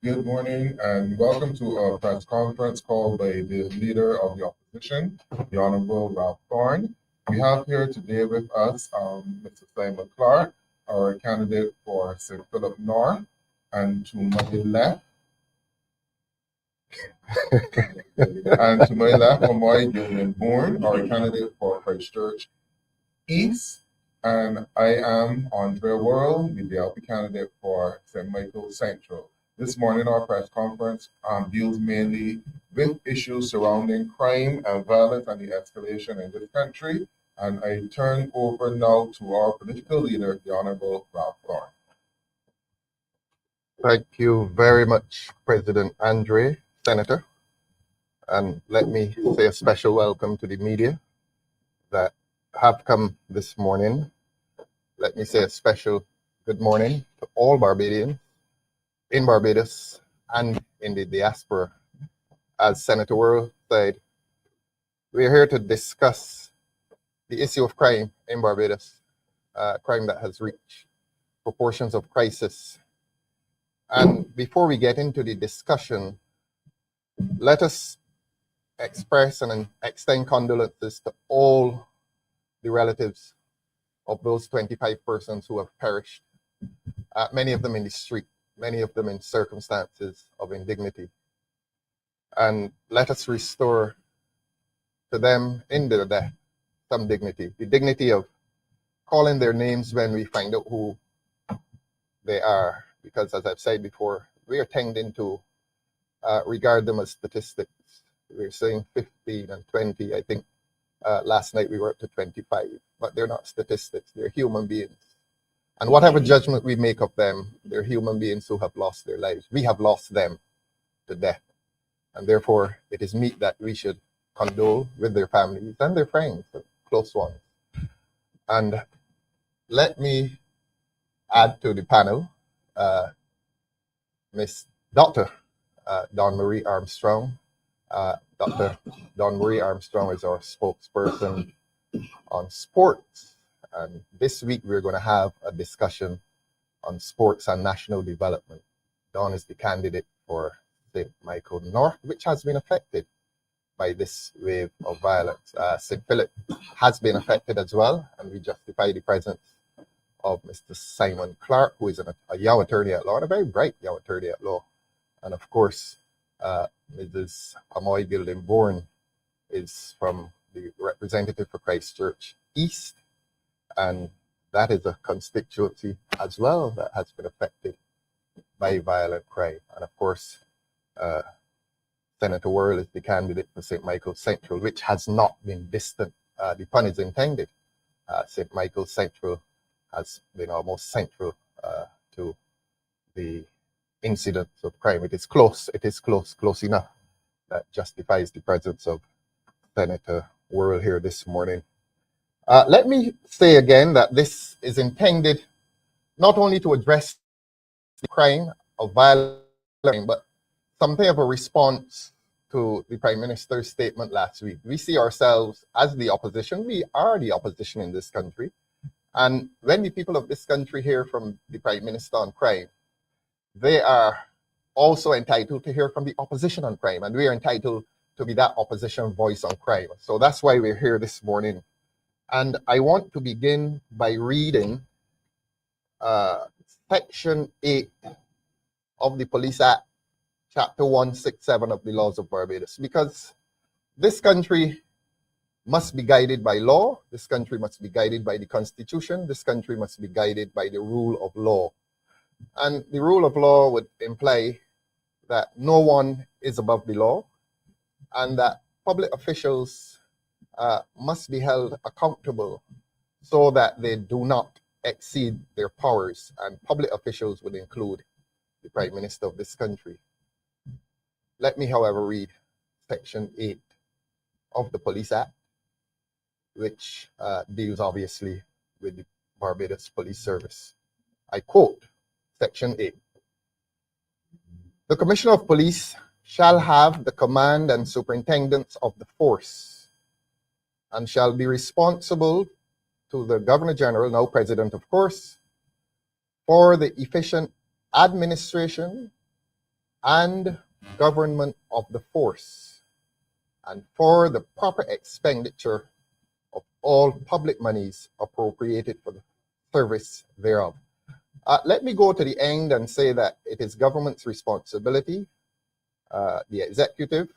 Good morning and welcome to a press conference called by the Leader of the Opposition, the Honorable Ralph Thorne. We have here today with us Mr. Simon Clark, our candidate for St. Philip North, and to my left, Omoy Julian Bourne, our candidate for Christchurch East, and I am Andre Worrell, the LP candidate for St. Michael Central. This morning, our press conference deals mainly with issues surrounding crime and violence and the escalation in this country. And I turn over now to our political leader, the Honorable Ralph Thorne. Thank you very much, President Andre, Senator. And let me say a special welcome to the media that have come this morning. Let me say a special good morning to all Barbadians in Barbados and in the diaspora. As Senator Worrell said, we are here to discuss the issue of crime in Barbados, crime that has reached proportions of crisis. And before we get into the discussion, let us express and extend condolences to all the relatives of those 25 persons who have perished, many of them in the street, many of them in circumstances of indignity. And let us restore to them in their death some dignity, the dignity of calling their names when we find out who they are. Because as I've said before, we are tending to regard them as statistics. We're saying 15 and 20. I think last night we were up to 25, but they're not statistics. They're human beings. And whatever judgment we make of them, they're human beings who have lost their lives. We have lost them to death. And therefore, it is meet that we should condole with their families and their friends, close ones. And let me add to the panel, Miss Dr. Dawn Marie Armstrong. Dr. Dawn Marie Armstrong is our spokesperson on sports. And this week we're going to have a discussion on sports and national development. Dawn is the candidate for St. Michael North, which has been affected by this wave of violence. St. Philip has been affected as well, and we justify the presence of Mr. Simon Clark, who is a young attorney at law, and a very bright young attorney at law. And of course, Mrs. Amoy Gilden Bourne is from the representative for Christchurch East, and that is a constituency as well that has been affected by violent crime. And of course, Senator Worrell is the candidate for St. Michael Central, which has not been distant. The pun is intended. St. Michael Central has been almost central to the incidents of crime. It is close enough that justifies the presence of Senator Worrell here this morning. Let me say again that this is intended not only to address the crime of violence, but something of a response to the Prime Minister's statement last week. We see ourselves as the opposition. We are the opposition in this country. And when the people of this country hear from the Prime Minister on crime, they are also entitled to hear from the opposition on crime. And we are entitled to be that opposition voice on crime. So that's why we're here this morning. And I want to begin by reading Section 8 of the Police Act, Chapter 167 of the Laws of Barbados, because this country must be guided by law, this country must be guided by the Constitution, this country must be guided by the rule of law. And the rule of law would imply that no one is above the law, and that public officials must be held accountable so that they do not exceed their powers. And public officials would include the Prime Minister of this country. Let me, however, read Section 8 of the Police Act, which deals obviously with the Barbados Police Service. I quote Section 8. The Commissioner of Police shall have the command and superintendence of the force, and shall be responsible to the Governor General, now President of course, for the efficient administration and government of the force, and for the proper expenditure of all public monies appropriated for the service thereof. Let me go to the end and say that it is government's responsibility, the executive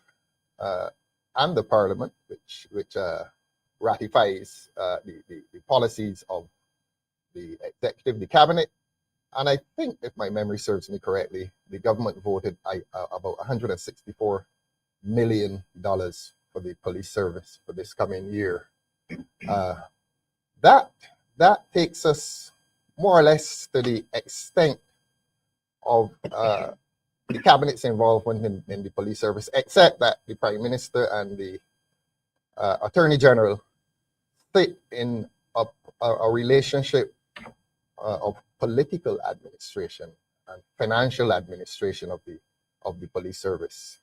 and the parliament, which ratifies the policies of the executive, the cabinet. And I think, if my memory serves me correctly, the government voted about $164 million for the police service for this coming year. That takes us more or less to the extent of the cabinet's involvement in the police service, except that the Prime Minister and the Attorney General sit in a relationship of political administration and financial administration of the police service.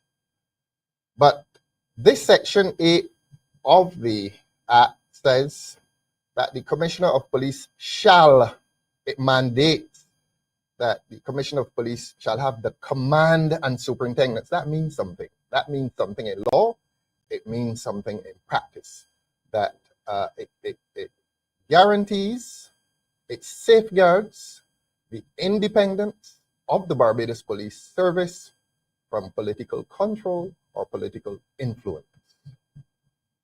But this Section 8 of the Act says that the Commissioner of Police shall, it mandates that the Commissioner of Police shall have the command and superintendence. That means something. That means something in law. It means something in practice. That it guarantees, it safeguards the independence of the Barbados Police Service from political control or political influence.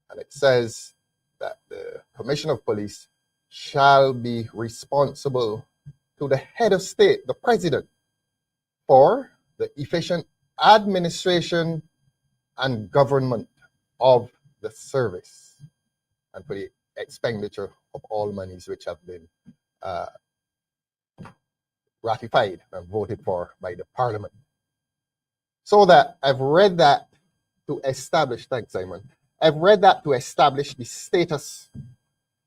And it says that the Commissioner of Police shall be responsible to the head of state, the president, for the efficient administration and government of the service and for the expenditure of all monies which have been ratified and voted for by the parliament. So that I've read that to establish, thanks Simon, I've read that to establish the status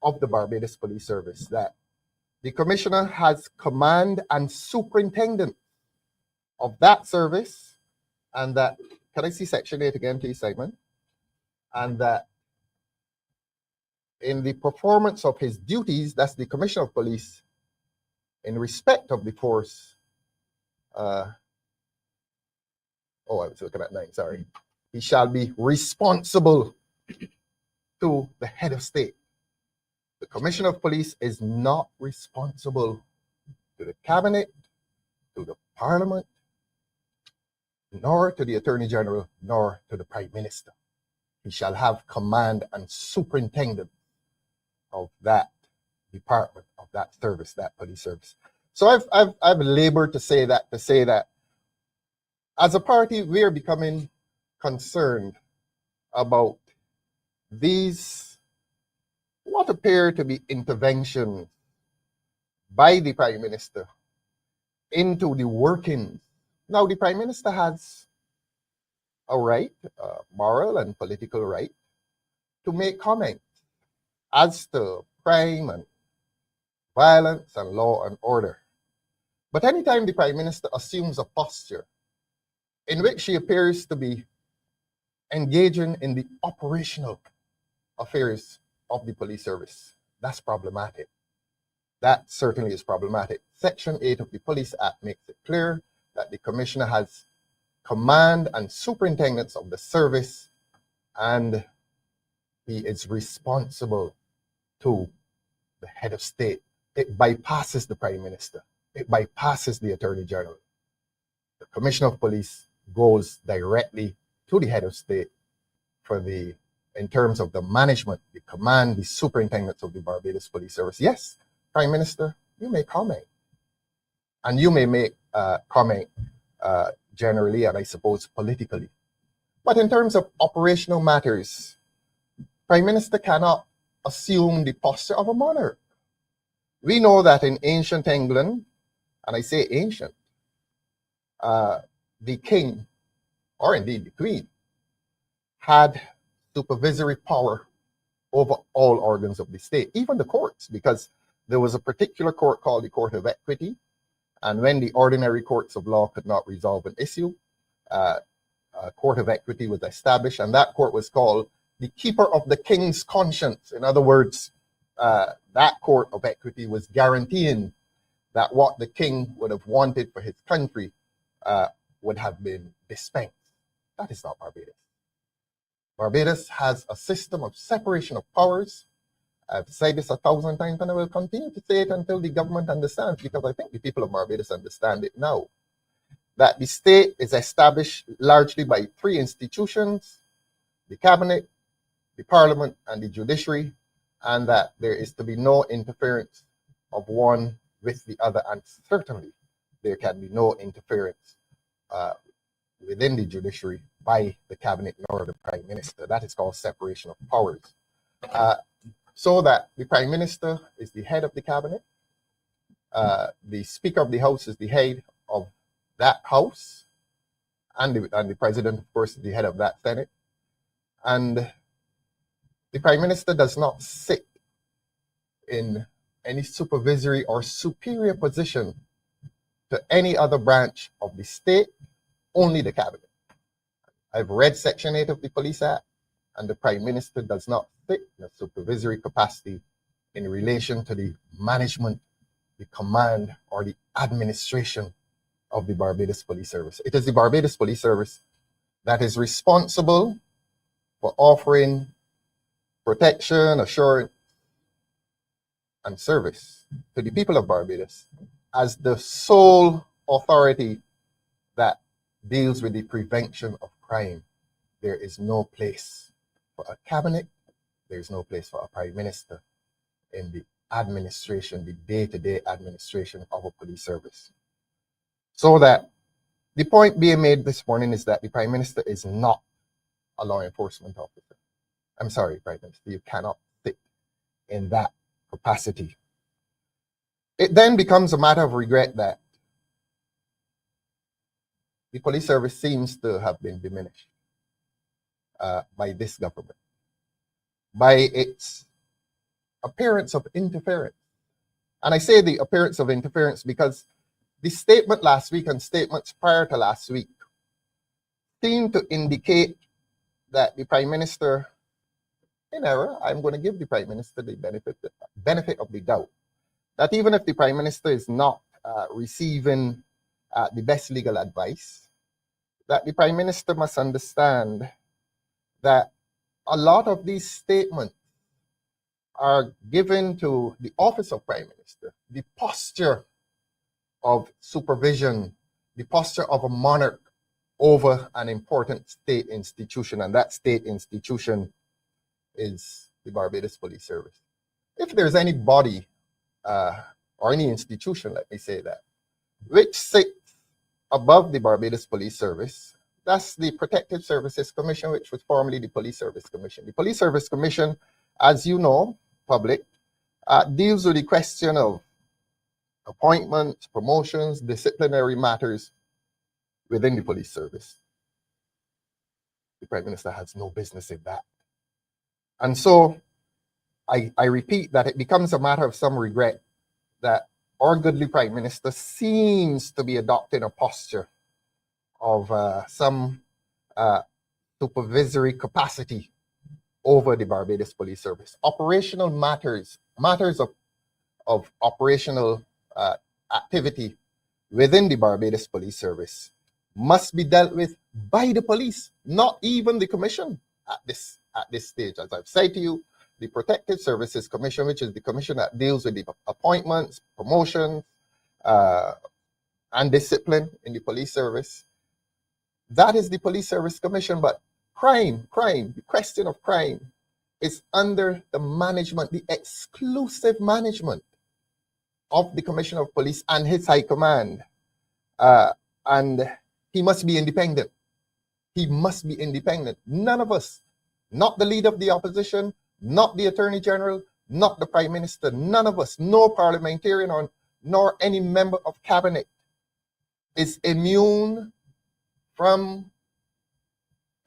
of the Barbados Police Service, that the Commissioner has command and superintendence of that service, and that, can I see Section 8 again, please, Simon? And that in the performance of his duties, that's the Commissioner of Police, in respect of the force, I was looking at 9, sorry. He shall be responsible to the head of state. The Commissioner of Police is not responsible to the cabinet, to the parliament, nor to the Attorney General, nor to the Prime Minister. He shall have command and superintendence of that department, of that service, that police service. So I've labored to say that as a party, we are becoming concerned about these, what appear to be interventions by the Prime Minister into the workings. Now, the Prime Minister has a right, a moral and political right, to make comments as to crime and violence and law and order. But anytime the Prime Minister assumes a posture in which she appears to be engaging in the operational affairs of the police service, that's problematic. That certainly is problematic. Section 8 of the Police Act makes it clear that the Commissioner has command and superintendence of the service, and he is responsible to the head of state. It bypasses the Prime Minister. It bypasses the Attorney General. The Commissioner of Police goes directly to the head of state for in terms of the management, the command, the superintendence of the Barbados Police Service. Yes, Prime Minister, you may comment. And you may make comment generally, and I suppose politically. But in terms of operational matters, Prime Minister cannot assume the posture of a monarch. We know that in ancient England, and I say ancient, the king, or indeed the queen, had supervisory power over all organs of the state, even the courts, because there was a particular court called the Court of Equity, and when the ordinary courts of law could not resolve an issue, a Court of Equity was established, and that court was called the Keeper of the King's Conscience. In other words, that Court of Equity was guaranteeing that what the king would have wanted for his country would have been dispensed. That is not Barbados. Barbados has a system of separation of powers. I've said this 1,000 times and I will continue to say it until the government understands, because I think the people of Barbados understand it now, that the state is established largely by three institutions: the cabinet, the parliament, and the judiciary, and that there is to be no interference of one with the other, and certainly there can be no interference within the judiciary by the cabinet nor the prime minister. That is called separation of powers. So that the prime minister is the head of the cabinet, the speaker of the house is the head of that house, and the president, of course, is the head of that senate, and the prime minister does not sit in any supervisory or superior position to any other branch of the state, only the cabinet. I've read Section 8 of the Police Act, and the prime minister does not sit in a supervisory capacity in relation to the management, the command, or the administration of the Barbados Police Service. It is the Barbados Police Service that is responsible for offering protection, assurance, and service to the people of Barbados as the sole authority that deals with the prevention of crime. There is no place for a cabinet, there is no place for a prime minister in the administration, the day-to-day administration of a police service. So that the point being made this morning is that the prime minister is not a law enforcement officer. I'm sorry, prime minister, you cannot sit in that capacity. It then becomes a matter of regret that the police service seems to have been diminished by this government, by its appearance of interference. And I say the appearance of interference because the statement last week and statements prior to last week seem to indicate that the prime minister, in error, I'm going to give the prime minister the benefit of the doubt, that even if the prime minister is not receiving the best legal advice, that the prime minister must understand that a lot of these statements are given to the office of prime minister, the posture of supervision, the posture of a monarch over an important state institution, and that state institution is the Barbados Police Service. If there's any body or any institution, let me say that, which sits above the Barbados Police Service, that's the Protective Services Commission, which was formerly the Police Service Commission. The Police Service Commission, as you know, public, deals with the question of appointments, promotions, disciplinary matters within the police service. The Prime Minister has no business in that. And so I repeat that it becomes a matter of some regret that our goodly Prime Minister seems to be adopting a posture of some supervisory capacity over the Barbados Police Service. Operational matters of operational activity within the Barbados Police Service must be dealt with by the police, not even the commission at this stage. As I've said to you, the Protective Services Commission, which is the commission that deals with the appointments, promotions, and discipline in the police service, that is the Police Service Commission. But crime, the question of crime is under the management, the exclusive management of the Commissioner of Police and his high command. And he must be independent. He must be independent. None of us, not the leader of the opposition, not the Attorney General, not the Prime Minister, none of us, no parliamentarian nor any member of cabinet is immune from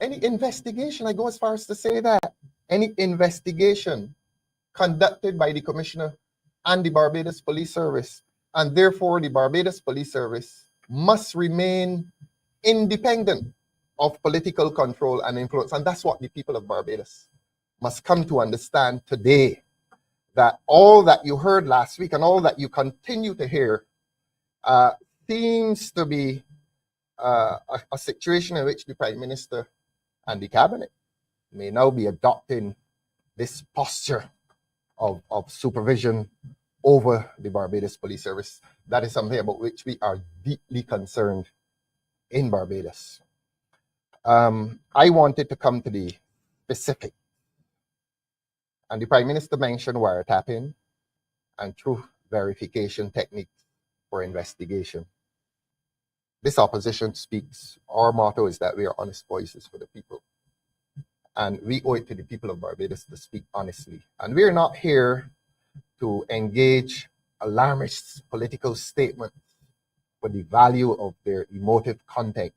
any investigation. I go as far as to say that any investigation conducted by the Commissioner and the Barbados Police Service, and therefore the Barbados Police Service must remain independent of political control and influence. And that's what the people of Barbados must come to understand today, that all that you heard last week and all that you continue to hear seems to be a situation in which the Prime Minister and the Cabinet may now be adopting this posture of supervision over the Barbados Police Service. That is something about which we are deeply concerned in Barbados. I wanted to come to the specific, and the Prime Minister mentioned wiretapping and truth verification techniques for investigation. This opposition speaks. Our motto is that we are honest voices for the people. And we owe it to the people of Barbados to speak honestly. And we're not here to engage alarmist political statements for the value of their emotive content.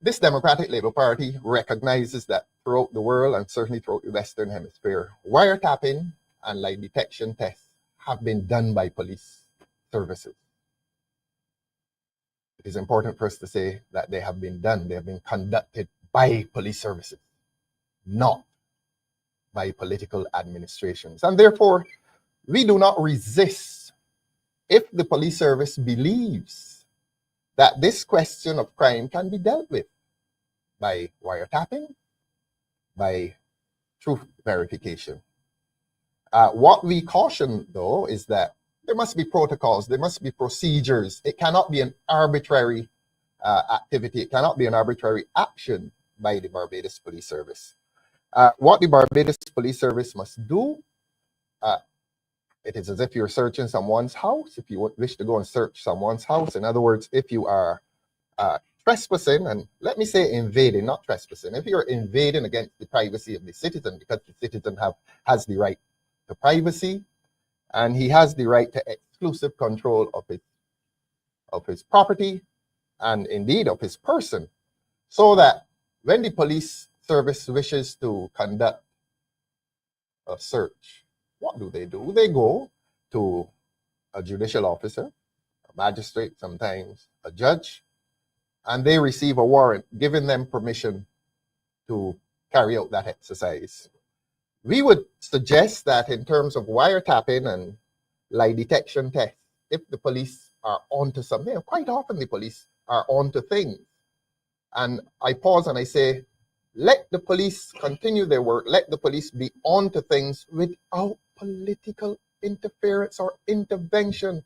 This Democratic Labour Party recognizes that throughout the world, and certainly throughout the Western Hemisphere, wiretapping and lie detection tests have been done by police services. It is important for us to say that they have been done. They have been conducted by police services, not by political administrations. And therefore, we do not resist if the police service believes that this question of crime can be dealt with by wiretapping, by truth verification. What we caution, though, is that there must be protocols, there must be procedures. It cannot be an arbitrary activity. It cannot be an arbitrary action by the Barbados Police Service. What the Barbados Police Service must do, it is as if you're searching someone's house. If you wish to go and search someone's house, in other words, if you are trespassing, and let me say invading, not trespassing. If you're invading against the privacy of the citizen, because the citizen has the right to privacy, and he has the right to exclusive control of his property, and indeed of his person, so that when the police service wishes to conduct a search, what do? They go to a judicial officer, a magistrate, sometimes a judge, and they receive a warrant giving them permission to carry out that exercise. We would suggest that in terms of wiretapping and lie detection tests, if the police are onto something, and quite often the police are onto things, and I pause and I say, let the police continue their work, let the police be onto things without political interference or intervention.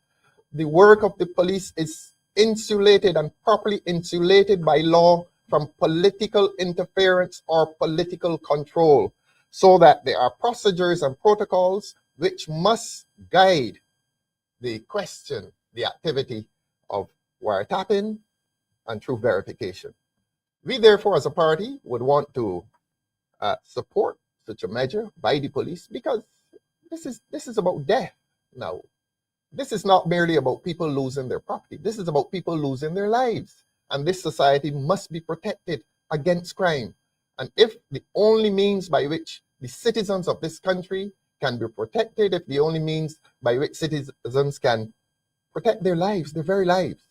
The work of the police is insulated and properly insulated by law from political interference or political control, so that there are procedures and protocols which must guide the question, the activity of wiretapping and truth verification. We therefore, as a party, would want to support such a measure by the police, because this is about death now. This is not merely about people losing their property. This is about people losing their lives. And this society must be protected against crime. And if the only means by which the citizens of this country can be protected, if the only means by which citizens can protect their lives, their very lives,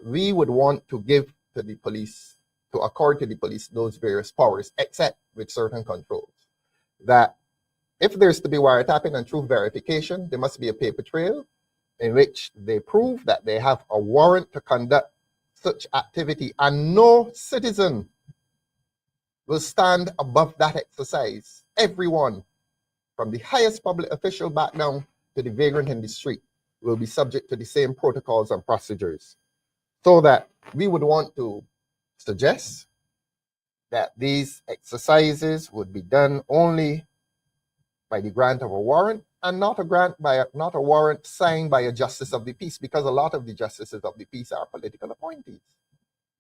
we would want to give to the police, to accord to the police those various powers, except with certain controls. That if there's to be wiretapping and truth verification, there must be a paper trail in which they prove that they have a warrant to conduct such activity, and no citizen will stand above that exercise. Everyone, from the highest public official back down to the vagrant in the street, will be subject to the same protocols and procedures. So that we would want to suggest that these exercises would be done only by the grant of a warrant, and not a warrant signed by a justice of the peace, because a lot of the justices of the peace are political appointees.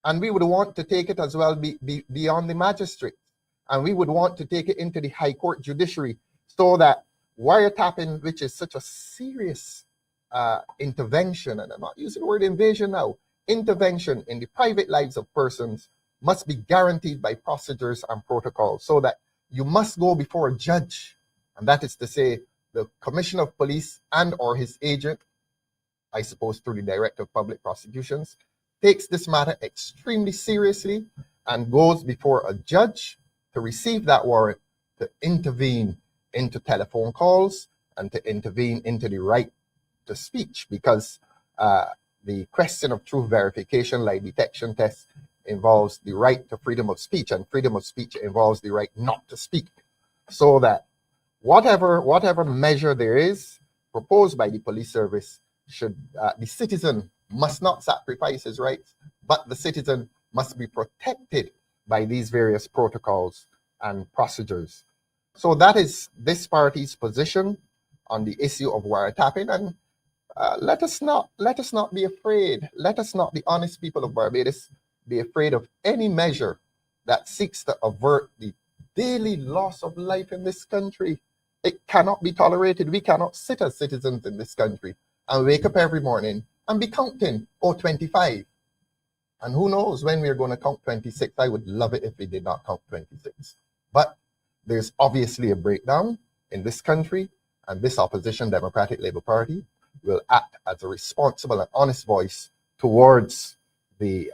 And we would want to take it as well beyond the magistrates, and we would want to take it into the High Court judiciary, so that wiretapping, which is such a serious intervention, and I'm not using the word invasion now, intervention in the private lives of persons, must be guaranteed by procedures and protocols, so that you must go before a judge, and that is to say the Commissioner of Police and or his agent, I suppose through the Director of Public Prosecutions, takes this matter extremely seriously and goes before a judge to receive that warrant to intervene into telephone calls and to intervene into the right to speech, because the question of truth verification, like detection tests, involves the right to freedom of speech, and freedom of speech involves the right not to speak. So that whatever measure there is proposed by the police service, should the citizen must not sacrifice his rights, but the citizen must be protected by these various protocols and procedures. So that is this party's position on the issue of wiretapping, and let us not be afraid. Let us not, the honest people of Barbados, be afraid of any measure that seeks to avert the daily loss of life in this country. It cannot be tolerated. We cannot sit as citizens in this country and wake up every morning and be counting, 25. And who knows when we're going to count 26. I would love it if we did not count 26. But there's obviously a breakdown in this country, and this opposition Democratic Labour Party will act as a responsible and honest voice towards the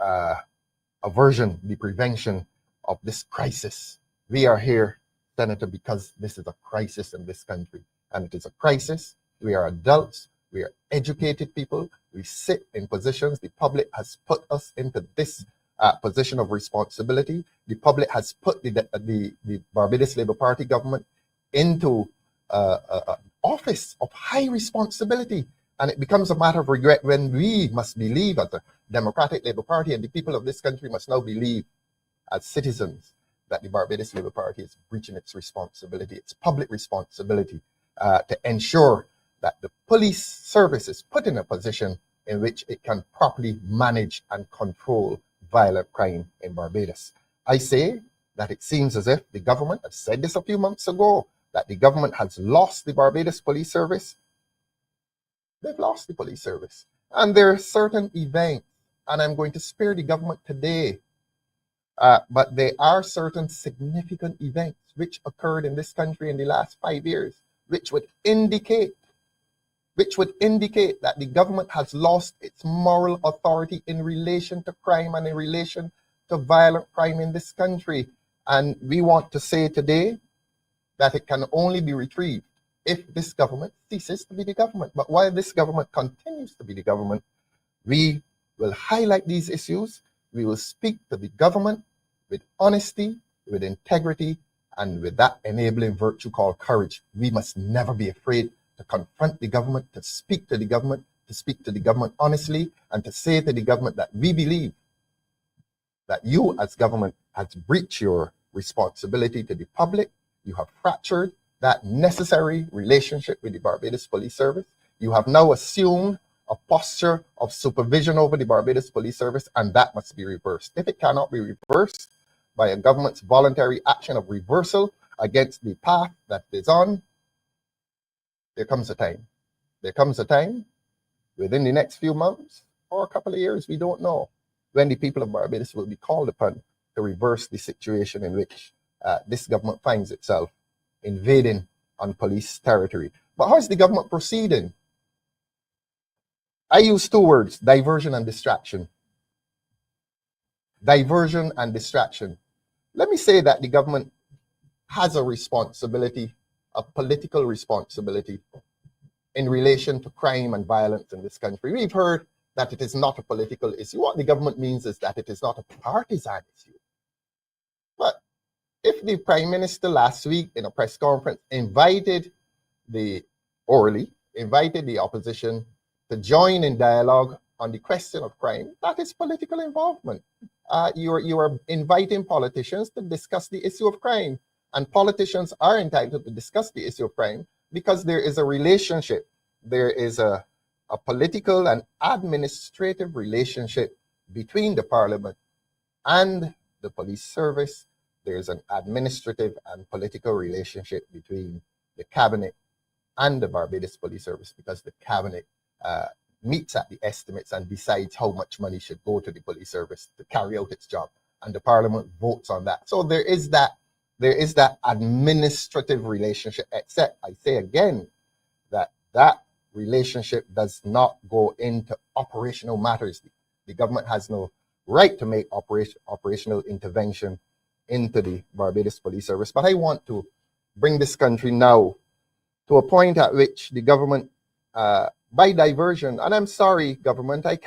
aversion, the prevention of this crisis. We are here, Senator, because this is a crisis in this country, and it is a crisis. We are adults, we are educated people, we sit in positions. The public has put us into this position of responsibility. The public has put the Barbados Labour Party government into office of high responsibility, and it becomes a matter of regret when we must believe, as a Democratic Labour Party, and the people of this country must now believe as citizens, that the Barbados Labour Party is breaching its responsibility, its public responsibility, to ensure that the police service is put in a position in which it can properly manage and control violent crime in Barbados. I say that it seems as if the government, I said this a few months ago, that the government has lost the Barbados Police Service. They've lost the police service. And there are certain events, and I'm going to spare the government today, but there are certain significant events which occurred in this country in the last 5 years, which would indicate that the government has lost its moral authority in relation to crime and in relation to violent crime in this country. And we want to say today that it can only be retrieved if this government ceases to be the government. But while this government continues to be the government, we will highlight these issues. We will speak to the government with honesty, with integrity, and with that enabling virtue called courage. We must never be afraid to confront the government, to speak to the government honestly, and to say to the government that we believe that you as government has breached your responsibility to the public. You have fractured that necessary relationship with the Barbados Police Service. You have now assumed a posture of supervision over the Barbados Police Service, and that must be reversed. If it cannot be reversed by a government's voluntary action of reversal against the path that is on, there comes a time within the next few months or a couple of years, we don't know, when the people of Barbados will be called upon to reverse the situation in which this government finds itself invading on police territory. But how is the government proceeding? I use two words: diversion and distraction. Diversion and distraction. Let me say that the government has a responsibility, a political responsibility, in relation to crime and violence in this country. We've heard that it is not a political issue. What the government means is that it is not a partisan issue. But if the Prime Minister last week in a press conference invited the opposition to join in dialogue on the question of crime, that is political involvement. You are inviting politicians to discuss the issue of crime, and politicians are entitled to discuss the issue of crime because there is a relationship. There is a political and administrative relationship between the Parliament and the police service. There's an administrative and political relationship between the Cabinet and the Barbados Police Service, because the Cabinet meets at the estimates and decides how much money should go to the police service to carry out its job, and the Parliament votes on that. So there is that administrative relationship, except I say again that relationship does not go into operational matters. The government has no right to make operational intervention into the Barbados Police Service. But I want to bring this country now to a point at which the government by diversion. And I'm sorry, government, I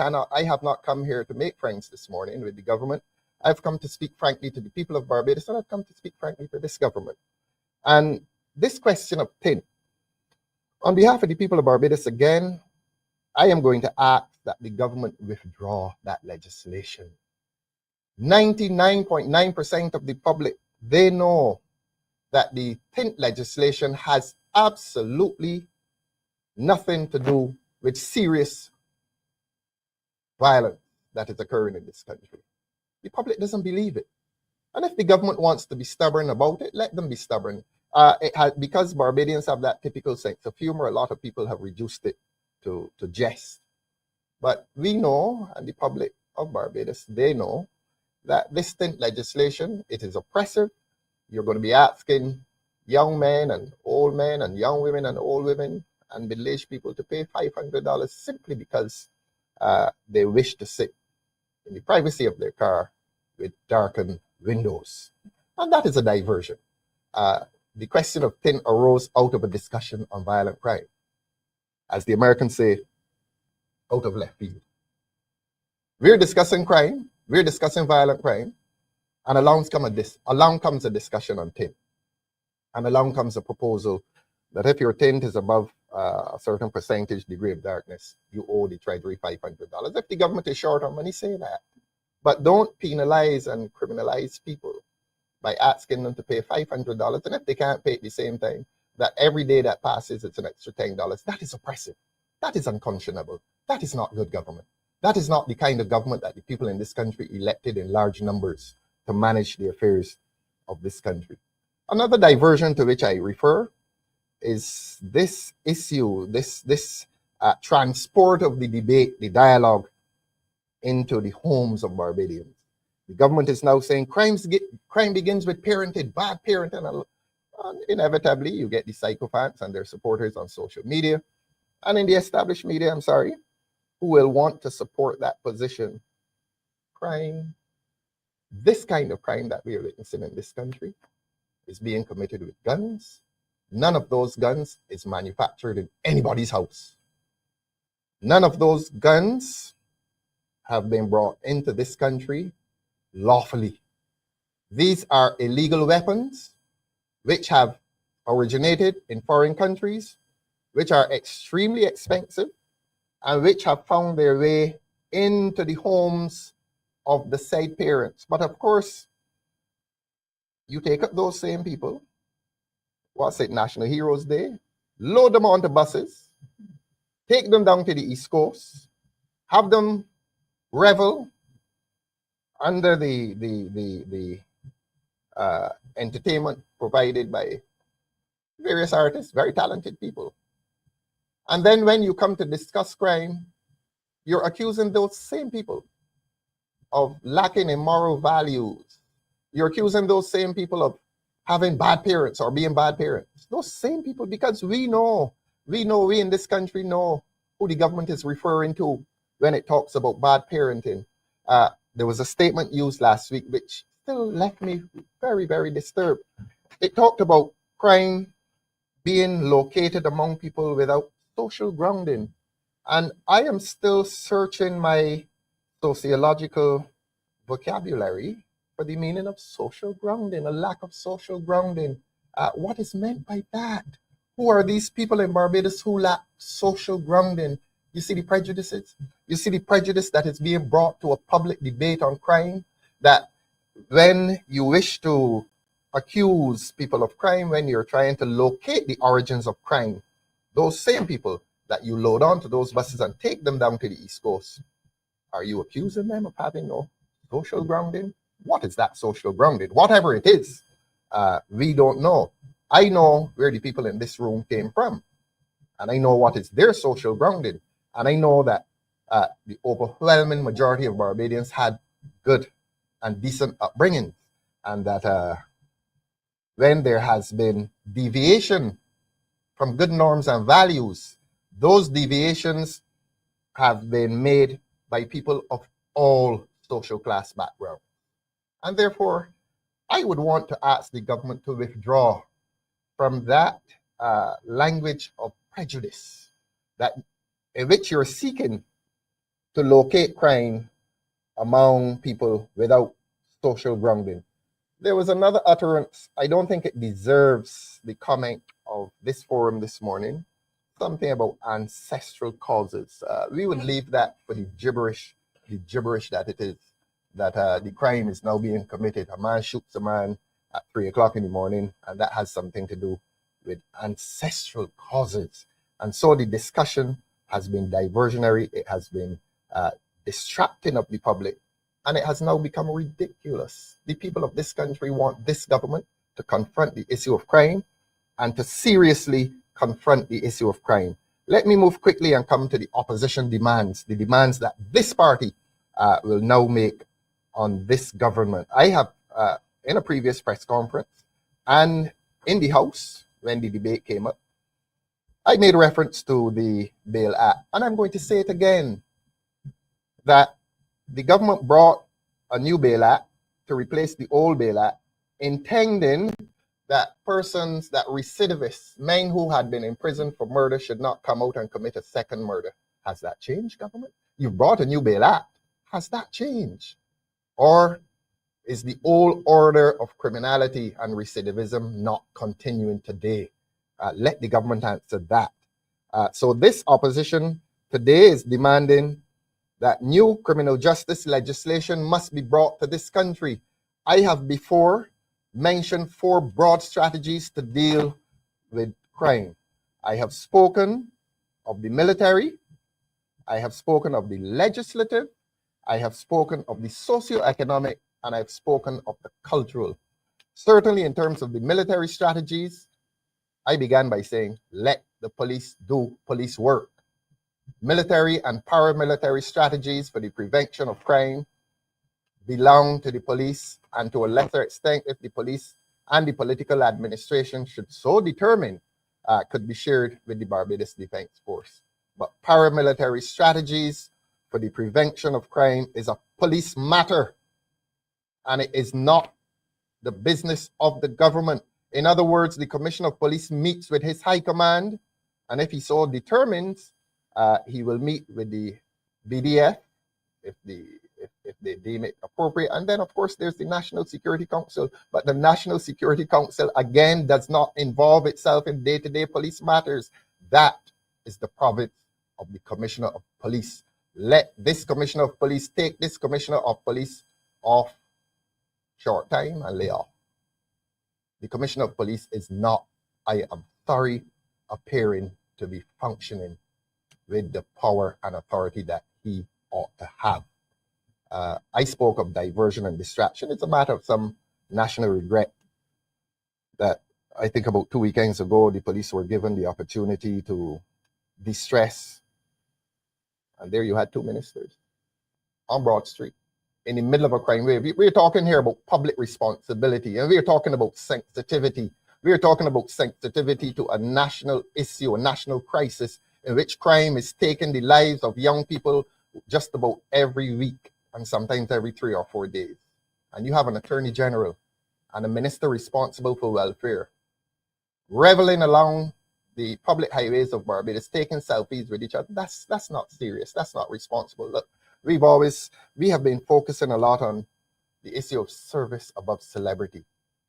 have not come here to make friends this morning with the government. I've come to speak frankly to the people of Barbados, and I've come to speak frankly to this government. And this question of tin, on behalf of the people of Barbados, again, I am going to ask that the government withdraw that legislation. 99.9% of the public, they know that the tint legislation has absolutely nothing to do with serious violence that is occurring in this country. The public doesn't believe it. And if the government wants to be stubborn about it, let them be stubborn. Because Barbadians have that typical sense of humor, a lot of people have reduced it to jest. But we know, and the public of Barbados, they know that this tint legislation, it is oppressive. You're going to be asking young men and young women and old women and middle-aged people to pay $500 simply because they wish to sit in the privacy of their car with darkened windows. And that is a diversion. The question of tint arose out of a discussion on violent crime. As the Americans say, out of left field. We're discussing crime, we're discussing violent crime, and along comes a discussion on tint. And along comes a proposal that if your tint is above a certain percentage degree of darkness, you owe the Treasury $500. If the government is short on money, say that. But don't penalize and criminalize people by asking them to pay $500, and if they can't pay at the same time, that every day that passes, it's an extra $10. That is oppressive. That is unconscionable. That is not good government. That is not the kind of government that the people in this country elected in large numbers to manage the affairs of this country. Another diversion to which I refer is this issue, this transport of the debate, the dialogue into the homes of Barbadians. The government is now saying crime begins with parenting, bad parenting. And inevitably, you get the psychopaths and their supporters on social media and in the established media, I'm sorry, who will want to support that position. Crime, this kind of crime that we are witnessing in this country, is being committed with guns. None of those guns is manufactured in anybody's house. None of those guns have been brought into this country lawfully. These are illegal weapons which have originated in foreign countries, which are extremely expensive, and which have found their way into the homes of the said parents. But of course, you take up those same people, what's it, National Heroes Day, load them onto buses, take them down to the East Coast, have them revel under the entertainment provided by various artists, very talented people. And then when you come to discuss crime, you're accusing those same people of lacking in moral values. You're accusing those same people of having bad parents or being bad parents. Those same people, because we in this country know who the government is referring to when it talks about bad parenting. There was a statement used last week which still left me very, very disturbed. It talked about crime being located among people without social grounding. And I am still searching my sociological vocabulary for the meaning of social grounding, a lack of social grounding. What is meant by that? Who are these people in Barbados who lack social grounding? You see the prejudices? You see the prejudice that is being brought to a public debate on crime, that when you wish to accuse people of crime, when you're trying to locate the origins of crime, those same people that you load onto those buses and take them down to the East Coast, are you accusing them of having no social grounding? What is that social grounding? Whatever it is, we don't know. I know where the people in this room came from, and I know what is their social grounding. And I know that the overwhelming majority of Barbadians had good and decent upbringing, and that when there has been deviation from good norms and values, those deviations have been made by people of all social class backgrounds. And therefore, I would want to ask the government to withdraw from that language of prejudice that in which you're seeking to locate crime among people without social grounding. There was another utterance, I don't think it deserves the comment of this forum this morning, something about ancestral causes. We would leave that for the gibberish that it is, that the crime is now being committed. A man shoots a man at 3 o'clock in the morning, and that has something to do with ancestral causes. And so the discussion has been diversionary, it has been distracting of the public, and it has now become ridiculous. The people of this country want this government to confront the issue of crime and to seriously confront the issue of crime. Let me move quickly and come to the opposition demands, the demands that this party will now make on this government. I have, in a previous press conference and in the House, when the debate came up, I made reference to the Bail Act, and I'm going to say it again, that the government brought a new Bail Act to replace the old Bail Act, intending that persons, that recidivists, men who had been in prison for murder, should not come out and commit a second murder. Has that changed, government? You brought a new Bail Act. Has that changed? Or is the old order of criminality and recidivism not continuing today? Let the government answer that. So this opposition today is demanding that new criminal justice legislation must be brought to this country. I have before mentioned 4 broad strategies to deal with crime. I have spoken of the military, I have spoken of the legislative, I have spoken of the socioeconomic, and I've spoken of the cultural. Certainly in terms of the military strategies, I began by saying, let the police do police work. Military and paramilitary strategies for the prevention of crime belong to the police, and to a lesser extent, if the police and the political administration should so determine, could be shared with the Barbados Defense Force. But paramilitary strategies for the prevention of crime is a police matter, and it is not the business of the government. In other words, the Commissioner of Police meets with his high command, and if he so determines, he will meet with the BDF if they deem it appropriate. And then, of course, there's the National Security Council. But the National Security Council, again, does not involve itself in day-to-day police matters. That is the province of the Commissioner of Police. Let this Commissioner of Police take this Commissioner of Police off short time and lay off. The Commissioner of Police is not, I am sorry, appearing to be functioning with the power and authority that he ought to have. I spoke of diversion and distraction. It's a matter of some national regret that I think about 2 weekends ago, the police were given the opportunity to distress. And there you had 2 ministers on Broad Street in the middle of a crime wave. We're talking here about public responsibility, and we're talking about sensitivity. We're talking about sensitivity to a national issue, a national crisis in which crime is taking the lives of young people just about every week, and sometimes every 3 or 4 days. And you have an attorney general and a minister responsible for welfare reveling along the public highways of Barbados, taking selfies with each other. That's not serious. That's not responsible. Look, we have been focusing a lot on the issue of service above celebrity.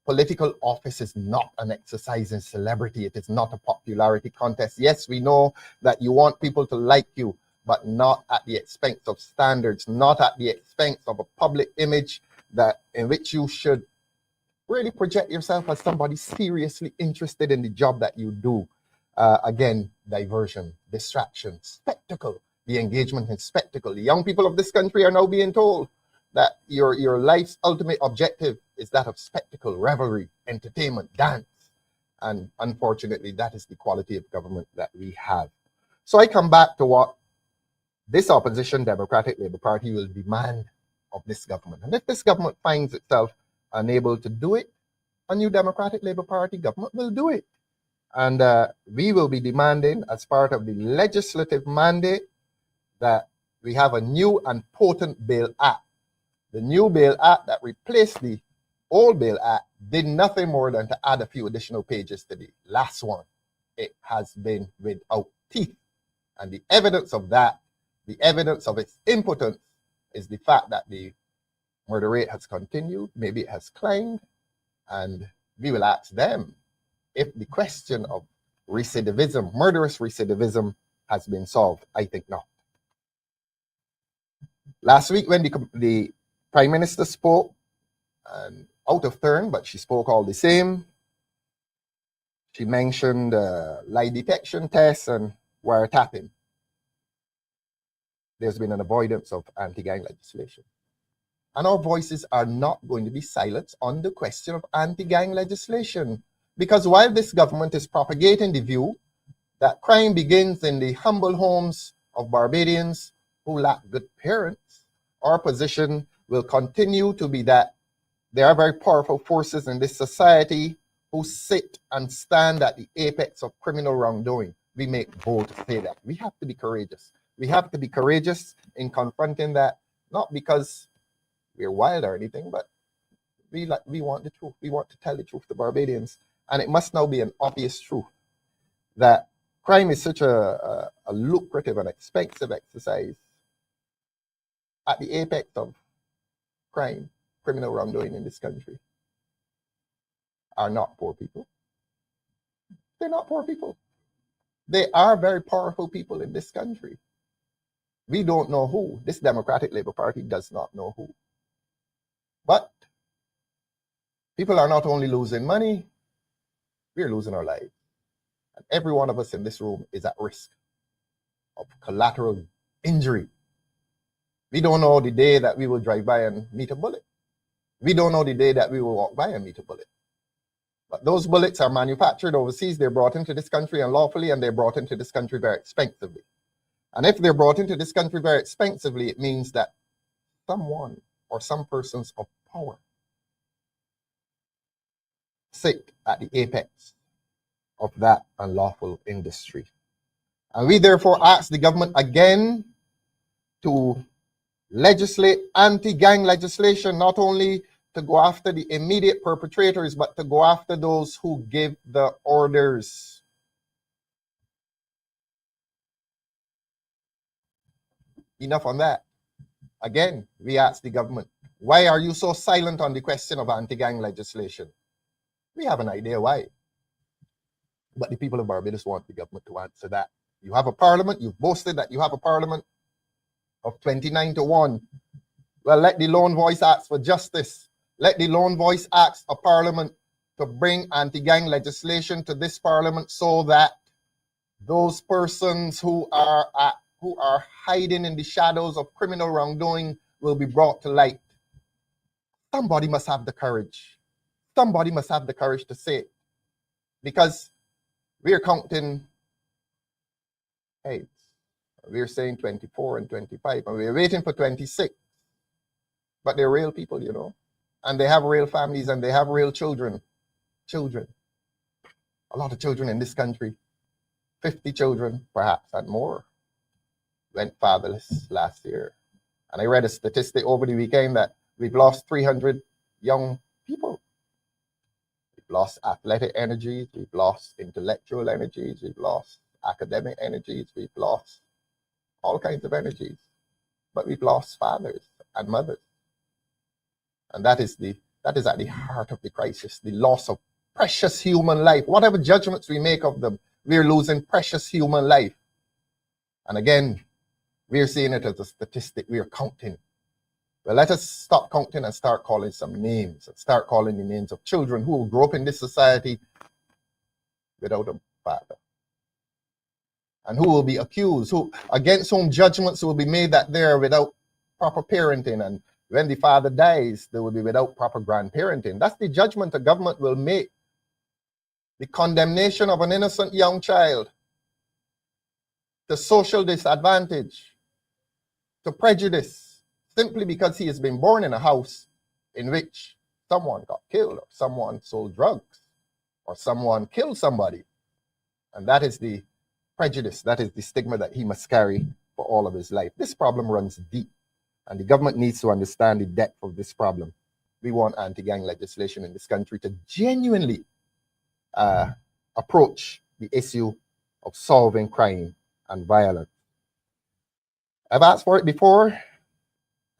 Political office is not an exercise in celebrity. It is not a popularity contest. Yes, we know that you want people to like you, but not at the expense of standards, not at the expense of a public image in which you should really project yourself as somebody seriously interested in the job that you do. Again, diversion, distraction, spectacle, the engagement in spectacle. The young people of this country are now being told that your life's ultimate objective is that of spectacle, revelry, entertainment, dance. And unfortunately, that is the quality of government that we have. So I come back to what this opposition Democratic Labour Party will demand of this government. And if this government finds itself unable to do it, a new Democratic Labour Party government will do it. And we will be demanding, as part of the legislative mandate, that we have a new and potent Bail Act. The new Bail Act that replaced the old Bail Act did nothing more than to add a few additional pages to the last one. It has been without teeth. And the evidence of that, the evidence of its impotence, is the fact that the murder rate has continued, maybe it has climbed, and we will ask them if the question of recidivism, murderous recidivism, has been solved. I think not. Last week when the Prime Minister spoke, and out of turn, but she spoke all the same, she mentioned lie detection tests and wiretapping. There's been an avoidance of anti-gang legislation. And our voices are not going to be silenced on the question of anti-gang legislation. Because while this government is propagating the view that crime begins in the humble homes of Barbadians who lack good parents, our position will continue to be that there are very powerful forces in this society who sit and stand at the apex of criminal wrongdoing. We make bold to say that. We have to be courageous. We have to be courageous in confronting that, not because we're wild or anything, but we want the truth. We want to tell the truth to Barbadians. And it must now be an obvious truth that crime is such a lucrative and expensive exercise. At the apex of crime, criminal wrongdoing in this country are not poor people. They're not poor people. They are very powerful people in this country. We don't know who. This Democratic Labour Party does not know who. But people are not only losing money, we're losing our lives. And every one of us in this room is at risk of collateral injury. We don't know the day that we will drive by and meet a bullet. We don't know the day that we will walk by and meet a bullet. But those bullets are manufactured overseas. They're brought into this country unlawfully, and they're brought into this country very expensively. And if they're brought into this country very expensively, it means that someone or some persons of power sit at the apex of that unlawful industry. And we therefore ask the government again to legislate anti-gang legislation, not only to go after the immediate perpetrators, but to go after those who give the orders. Enough on that. Again, we ask the government, why are you so silent on the question of anti-gang legislation? We have an idea why. But the people of Barbados want the government to answer that. You have a parliament, you've boasted that you have a parliament of 29-1. Well, let the lone voice ask for justice. Let the lone voice ask a parliament to bring anti-gang legislation to this parliament so that those persons who are hiding in the shadows of criminal wrongdoing will be brought to light. Somebody must have the courage. Somebody must have the courage to say it. Because we're counting heads. We're saying 24 and 25, and we're waiting for 26. But they're real people, you know. And they have real families, and they have real children. Children. A lot of children in this country. 50 children, perhaps, and more, went fatherless last year. And I read a statistic over the weekend that we've lost 300 young people. We've lost athletic energies, we've lost intellectual energies, we've lost academic energies, we've lost all kinds of energies. But we've lost fathers and mothers. And that is at the heart of the crisis, the loss of precious human life. Whatever judgments we make of them, we're losing precious human life. And again, we're seeing it as a statistic. We're counting. Well, let us stop counting and start calling some names, and start calling the names of children who will grow up in this society without a father, and who will be accused, who against whom judgments will be made that they're without proper parenting, and when the father dies, they will be without proper grandparenting. That's the judgment the government will make. The condemnation of an innocent young child to social disadvantage, to prejudice, simply because he has been born in a house in which someone got killed, or someone sold drugs, or someone killed somebody. And that is the prejudice, that is the stigma that he must carry for all of his life. This problem runs deep, and the government needs to understand the depth of this problem. We want anti-gang legislation in this country to genuinely approach the issue of solving crime and violence. I've asked for it before,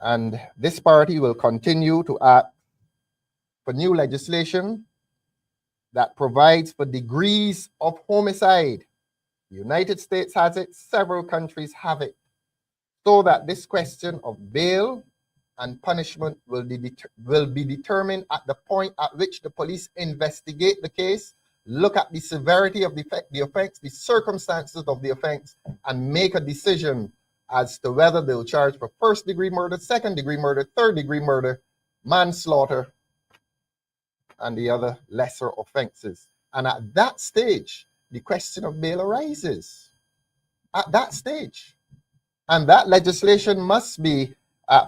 and this party will continue to act for new legislation that provides for degrees of homicide. The United States has it, several countries have it, so that this question of bail and punishment will be determined at the point at which the police investigate the case, look at the severity of the offense, the circumstances of the offense, and make a decision as to whether they'll charge for first-degree murder, second-degree murder, third-degree murder, manslaughter, and the other lesser offenses. And at that stage, the question of bail arises. At that stage. And that legislation must be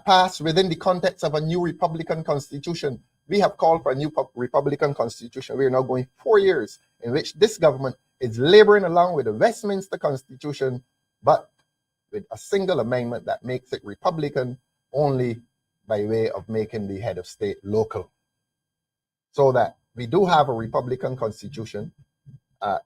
passed within the context of a new Republican Constitution. We have called for a new Republican Constitution. We are now going 4 years in which this government is laboring along with the Westminster Constitution, but with a single amendment that makes it Republican only by way of making the head of state local. So that we do have a Republican Constitution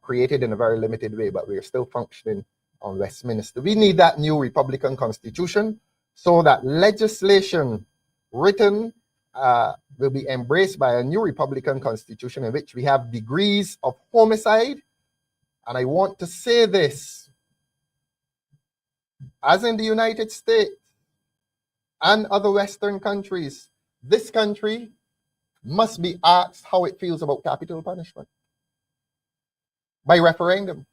created in a very limited way, but we are still functioning on Westminster. We need that new Republican Constitution so that legislation written will be embraced by a new Republican Constitution in which we have degrees of homicide. And I want to say this, as in the United States and other Western countries, this country must be asked how it feels about capital punishment by referendum.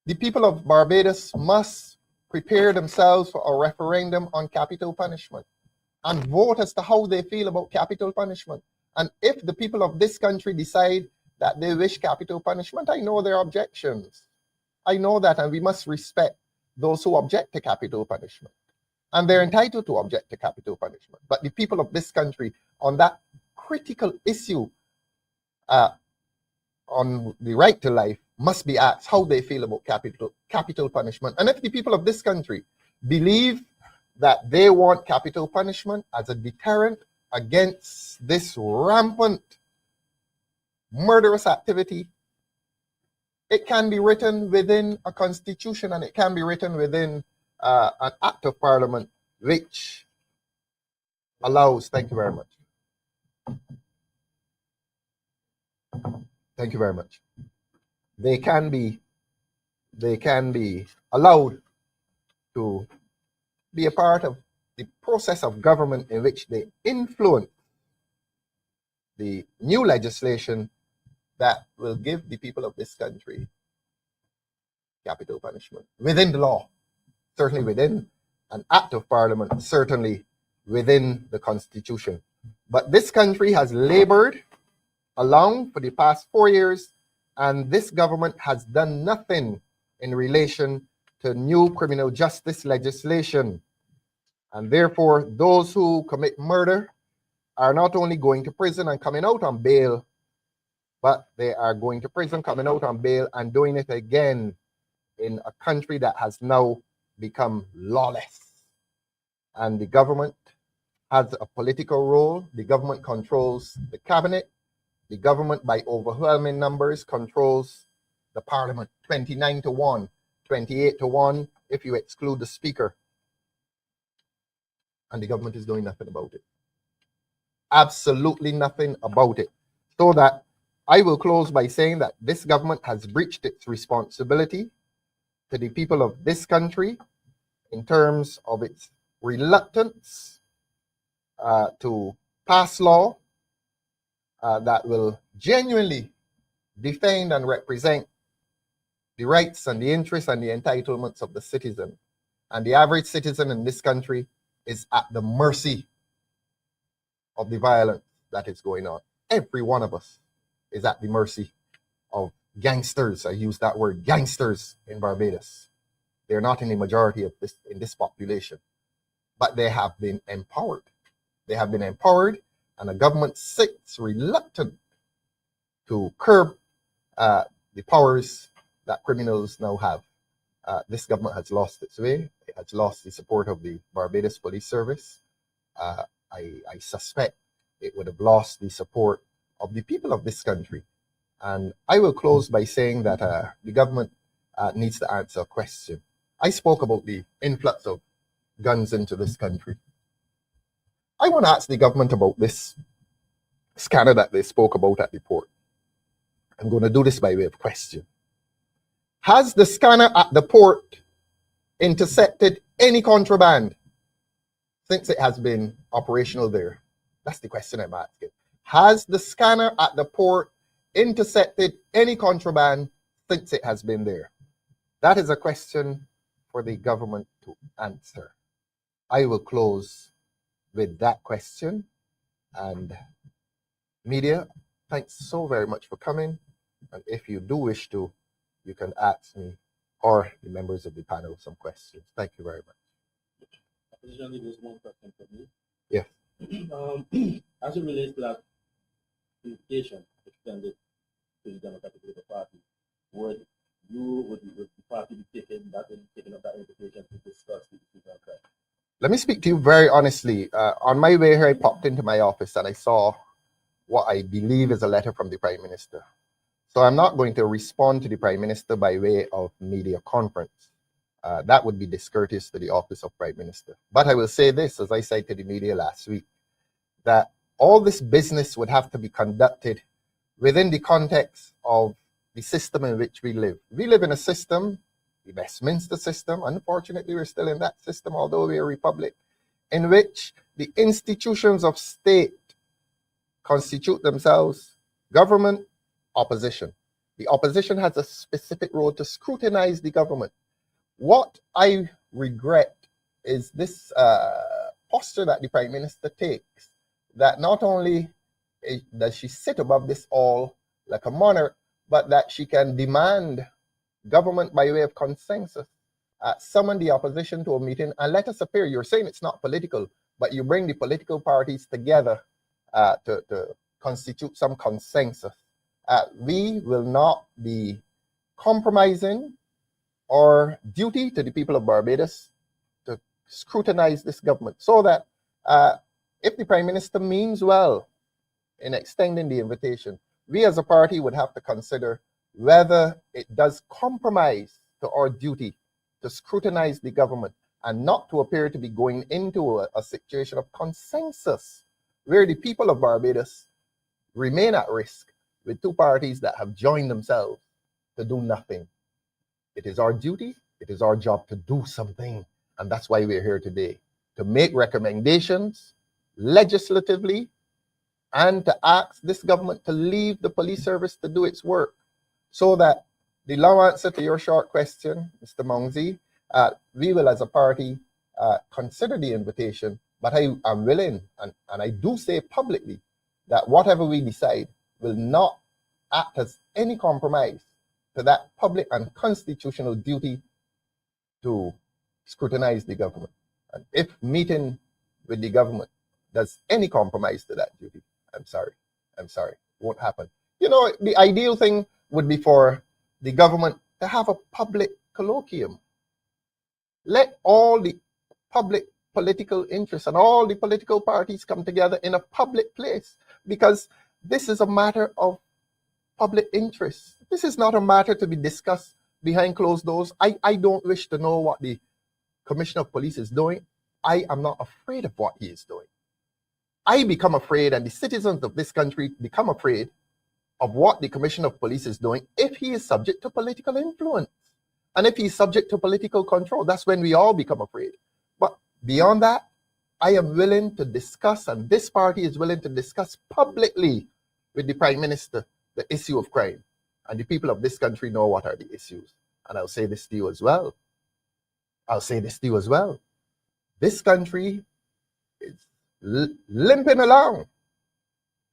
The people of Barbados must prepare themselves for a referendum on capital punishment and vote as to how they feel about capital punishment. And if the people of this country decide that they wish capital punishment, I know their objections. I know that, and we must respect those who object to capital punishment. And they're entitled to object to capital punishment. But the people of this country, on that critical issue on the right to life, must be asked how they feel about capital punishment. And if the people of this country believe that they want capital punishment as a deterrent against this rampant murderous activity, it can be written within a constitution, and it can be written within an act of parliament which allows, thank you very much. Thank you very much. They can be allowed to be a part of the process of government in which they influence the new legislation that will give the people of this country capital punishment within the law, certainly within an act of parliament, certainly within the Constitution. But this country has labored along for the past 4 years, and this government has done nothing in relation to new criminal justice legislation. And therefore, those who commit murder are not only going to prison and coming out on bail, but they are going to prison, coming out on bail, and doing it again in a country that has now become lawless. And the government has a political role. The government controls the cabinet. The government, by overwhelming numbers, controls the parliament, 29-1, 28-1, if you exclude the speaker. And the government is doing nothing about it. Absolutely nothing about it. So that I will close by saying that this government has breached its responsibility to the people of this country in terms of its reluctance to pass law that will genuinely defend and represent the rights and the interests and the entitlements of the citizen. And the average citizen in this country is at the mercy of the violence that is going on. Every one of us is at the mercy of gangsters. I use that word, gangsters, in Barbados. They're not in the majority of this population, but they have been empowered. They have been empowered, and the government sits reluctant to curb the powers that criminals now have. This government has lost its way. It has lost the support of the Barbados Police Service. I suspect it would have lost the support of the people of this country. And I will close by saying that the government needs to answer a question. I spoke about the influx of guns into this country. I want to ask the government about this scanner that they spoke about at the port. I'm going to do this by way of question. Has the scanner at the port intercepted any contraband since it has been operational there? That's the question I'm asking. Has the scanner at the port intercepted any contraband since it has been there? That is a question for the government to answer. I will close with that question. And media, thanks so very much for coming. And if you do wish to, you can ask me or the members of the panel some questions. Thank you very much. There's one question for me. Yes. As it relates to that invitation extended to the Democratic Party, would the party be taking up that invitation to discuss the issues of crime? Let me speak to you very honestly. On my way here, I popped into my office and I saw what I believe is a letter from the Prime Minister. So I'm not going to respond to the Prime Minister by way of media conference. That would be discourteous to the office of Prime Minister. But I will say this, as I said to the media last week, that all this business would have to be conducted within the context of the system in which we live. We live in a system, the Westminster system, unfortunately we're still in that system, although we're a republic, in which the institutions of state constitute themselves government, opposition. The opposition has a specific role to scrutinize the government. What I regret is this posture that the Prime Minister takes, that not only does she sit above this all like a monarch, but that she can demand government by way of consensus, summon the opposition to a meeting and let us appear. You're saying it's not political, but you bring the political parties together to constitute some consensus. We will not be compromising our duty to the people of Barbados to scrutinize this government, so that if the Prime Minister means well in extending the invitation, we as a party would have to consider whether it does compromise to our duty to scrutinize the government and not to appear to be going into a situation of consensus where the people of Barbados remain at risk with two parties that have joined themselves to do nothing. It is our duty, it is our job to do something. And that's why we're here today, to make recommendations legislatively and to ask this government to leave the police service to do its work, so that the long answer to your short question, Mr. Mongzi, we will as a party consider the invitation, but I am willing, and I do say publicly, that whatever we decide will not act as any compromise to that public and constitutional duty to scrutinize the government. And if meeting with the government does any compromise to that duty, I'm sorry, won't happen. You know, the ideal thing would be for the government to have a public colloquium. Let all the public political interests and all the political parties come together in a public place, because this is a matter of public interest. This is not a matter to be discussed behind closed doors. I don't wish to know what the Commissioner of Police is doing. I am not afraid of what he is doing. I become afraid, and the citizens of this country become afraid of what the Commissioner of Police is doing if he is subject to political influence. And if he's subject to political control, that's when we all become afraid. But beyond that, I am willing to discuss, and this party is willing to discuss publicly with the Prime Minister the issue of crime. And the people of this country know what are the issues. And I'll say this to you as well. This country is limping along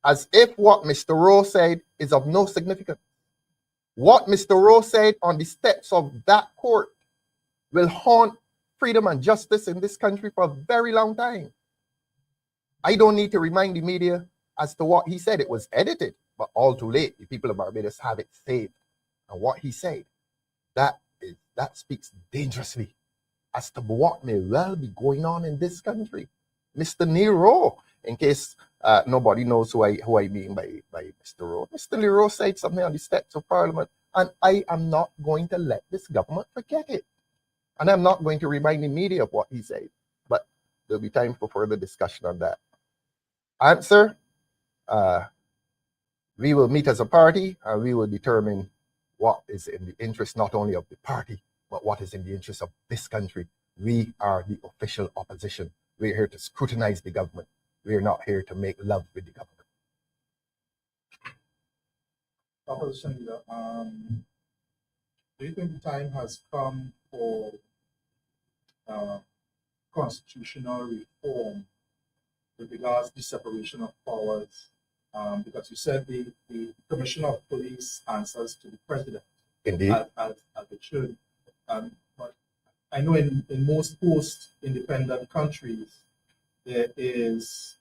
as if what Mr. Rowe said is of no significance. What Mr. Rowe said on the steps of that court will haunt freedom and justice in this country for a very long time. I don't need to remind the media as to what he said. It was edited, but all too late. The people of Barbados have it saved. And what he said, that speaks dangerously as to what may well be going on in this country. Mr. Neil Rowe, in case nobody knows who I mean by Mr. Rowe. Mr. Rowe said something on the steps of Parliament, And I am not going to let this government forget it. And I'm not going to remind the media of what he said. But there'll be time for further discussion on that. Answer, we will meet as a party and we will determine what is in the interest not only of the party, but what is in the interest of this country. We are the official opposition. We're here to scrutinize the government. We're not here to make love with the government. Opposition leader, do you think the time has come for constitutional reform with regards to the separation of powers? Because you said the Commissioner of Police answers to the President. Indeed. As it should. But I know in most post-independent countries, there is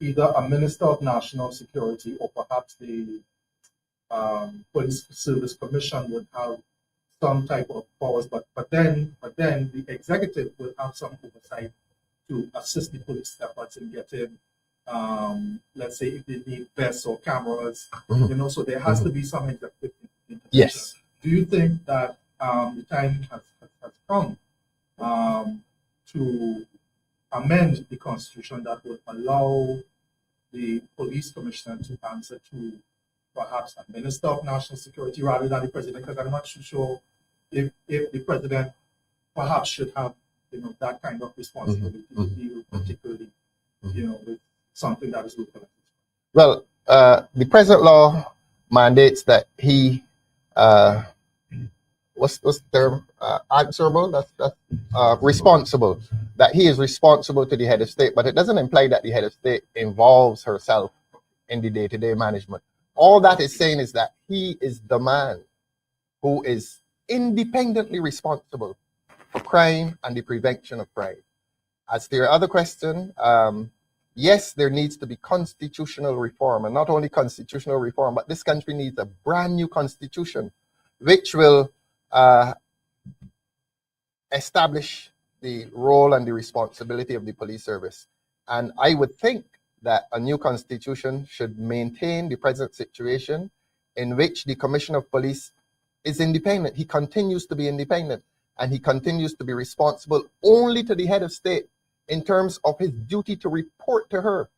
either a Minister of National Security or perhaps the Police Service Commission would have some type of powers, but then the executive will have some oversight to assist the police efforts in getting, let's say, if they need vests or cameras, so there has to be some executive intervention. Yes. Do you think that the time has come to amend the Constitution that would allow the police commissioner to answer to perhaps a Minister of National Security rather than the President? Because I'm not too sure if the President perhaps should have that kind of responsibility to deal particularly with something that is local. Well, the present law mandates that he what's the term? Answerable. That's responsible. That he is responsible to the head of state, but it doesn't imply that the head of state involves herself in the day-to-day management. All that is saying is that he is the man who is independently responsible for crime and the prevention of crime. As to your other question, yes, there needs to be constitutional reform, and not only constitutional reform, but this country needs a brand new constitution, which will establish the role and the responsibility of the police service. And I would think that a new constitution should maintain the present situation in which the Commissioner of Police is independent. He continues to be independent, and he continues to be responsible only to the head of state in terms of his duty to report to her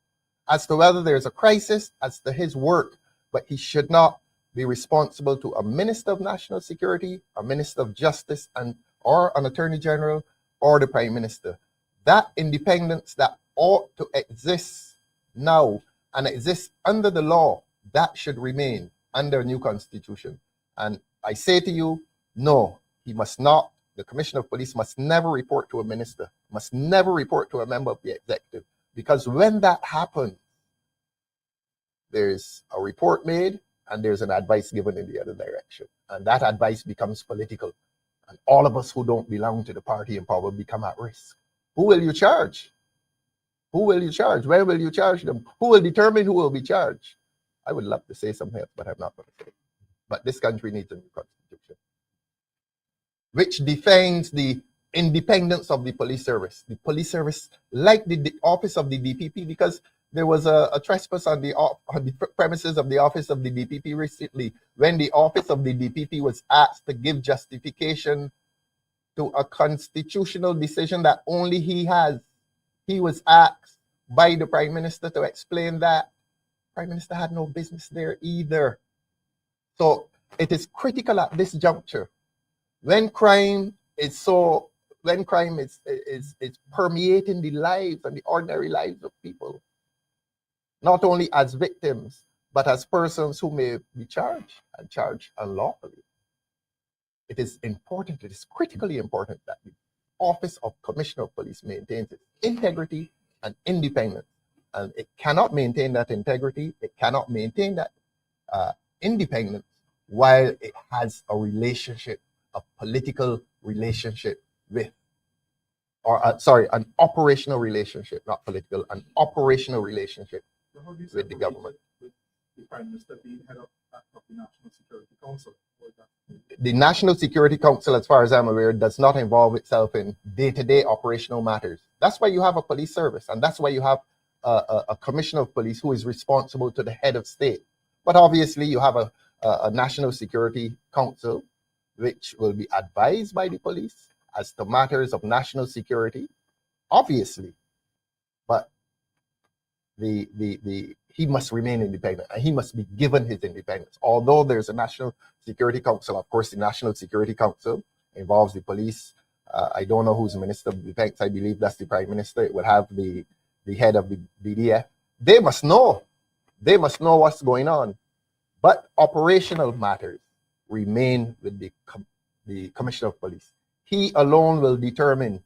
as to whether there's a crisis, as to his work, but he should not be responsible to a Minister of National Security, a Minister of Justice, or an Attorney General, or the Prime Minister. That independence that ought to exist now and exist under the law, that should remain under a new constitution. And I say to you, no, he must not. The Commissioner of Police must never report to a minister, must never report to a member of the executive, because when that happens, there's a report made and there's an advice given in the other direction. And that advice becomes political. And all of us who don't belong to the party in power become at risk. Who will you charge? Who will you charge? Where will you charge them? Who will determine who will be charged? I would love to say something else, but I'm not going to say it. But this country needs a new constitution, which defines the independence of the police service. The police service, like the office of the DPP, because there was a trespass on the premises of the office of the DPP recently, when the office of the DPP was asked to give justification to a constitutional decision that only he has. He was asked by the Prime Minister to explain that. Prime Minister had no business there either. So it is critical at this juncture, when crime is permeating the lives and the ordinary lives of people, not only as victims, but as persons who may be charged and charged unlawfully. It is important, it is critically important that the Office of Commissioner of Police maintains its integrity and independence. And it cannot maintain that integrity, it cannot maintain that independence while it has a relationship, a political relationship with, an operational relationship, not political, an operational relationship with the government. With the Prime Minister being head of the National Security Council. The National Security Council, as far as I'm aware, does not involve itself in day-to-day operational matters. That's why you have a police service, and that's why you have a commissioner of police who is responsible to the head of state. But obviously, you have a National Security Council, which will be advised by the police as to matters of national security, obviously, but he must remain independent and he must be given his independence. Although there's a National Security Council, of course, the National Security Council involves the police. I don't know who's Minister of Defense. I believe that's the Prime Minister. It would have the head of the BDF. They must know. They must know what's going on. But operational matters remain with the Commissioner of Police. He alone will determine,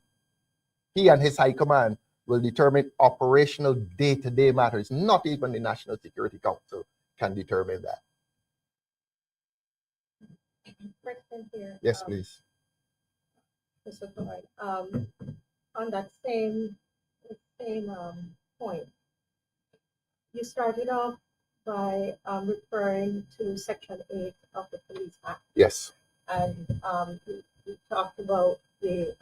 he and his high command will determine operational day-to-day matters. Not even the National Security Council can determine that. Question here. Yes, please. Mr. Thorne, on that same point, you started off by referring to Section 8 of the Police Act. Yes. And you talked about the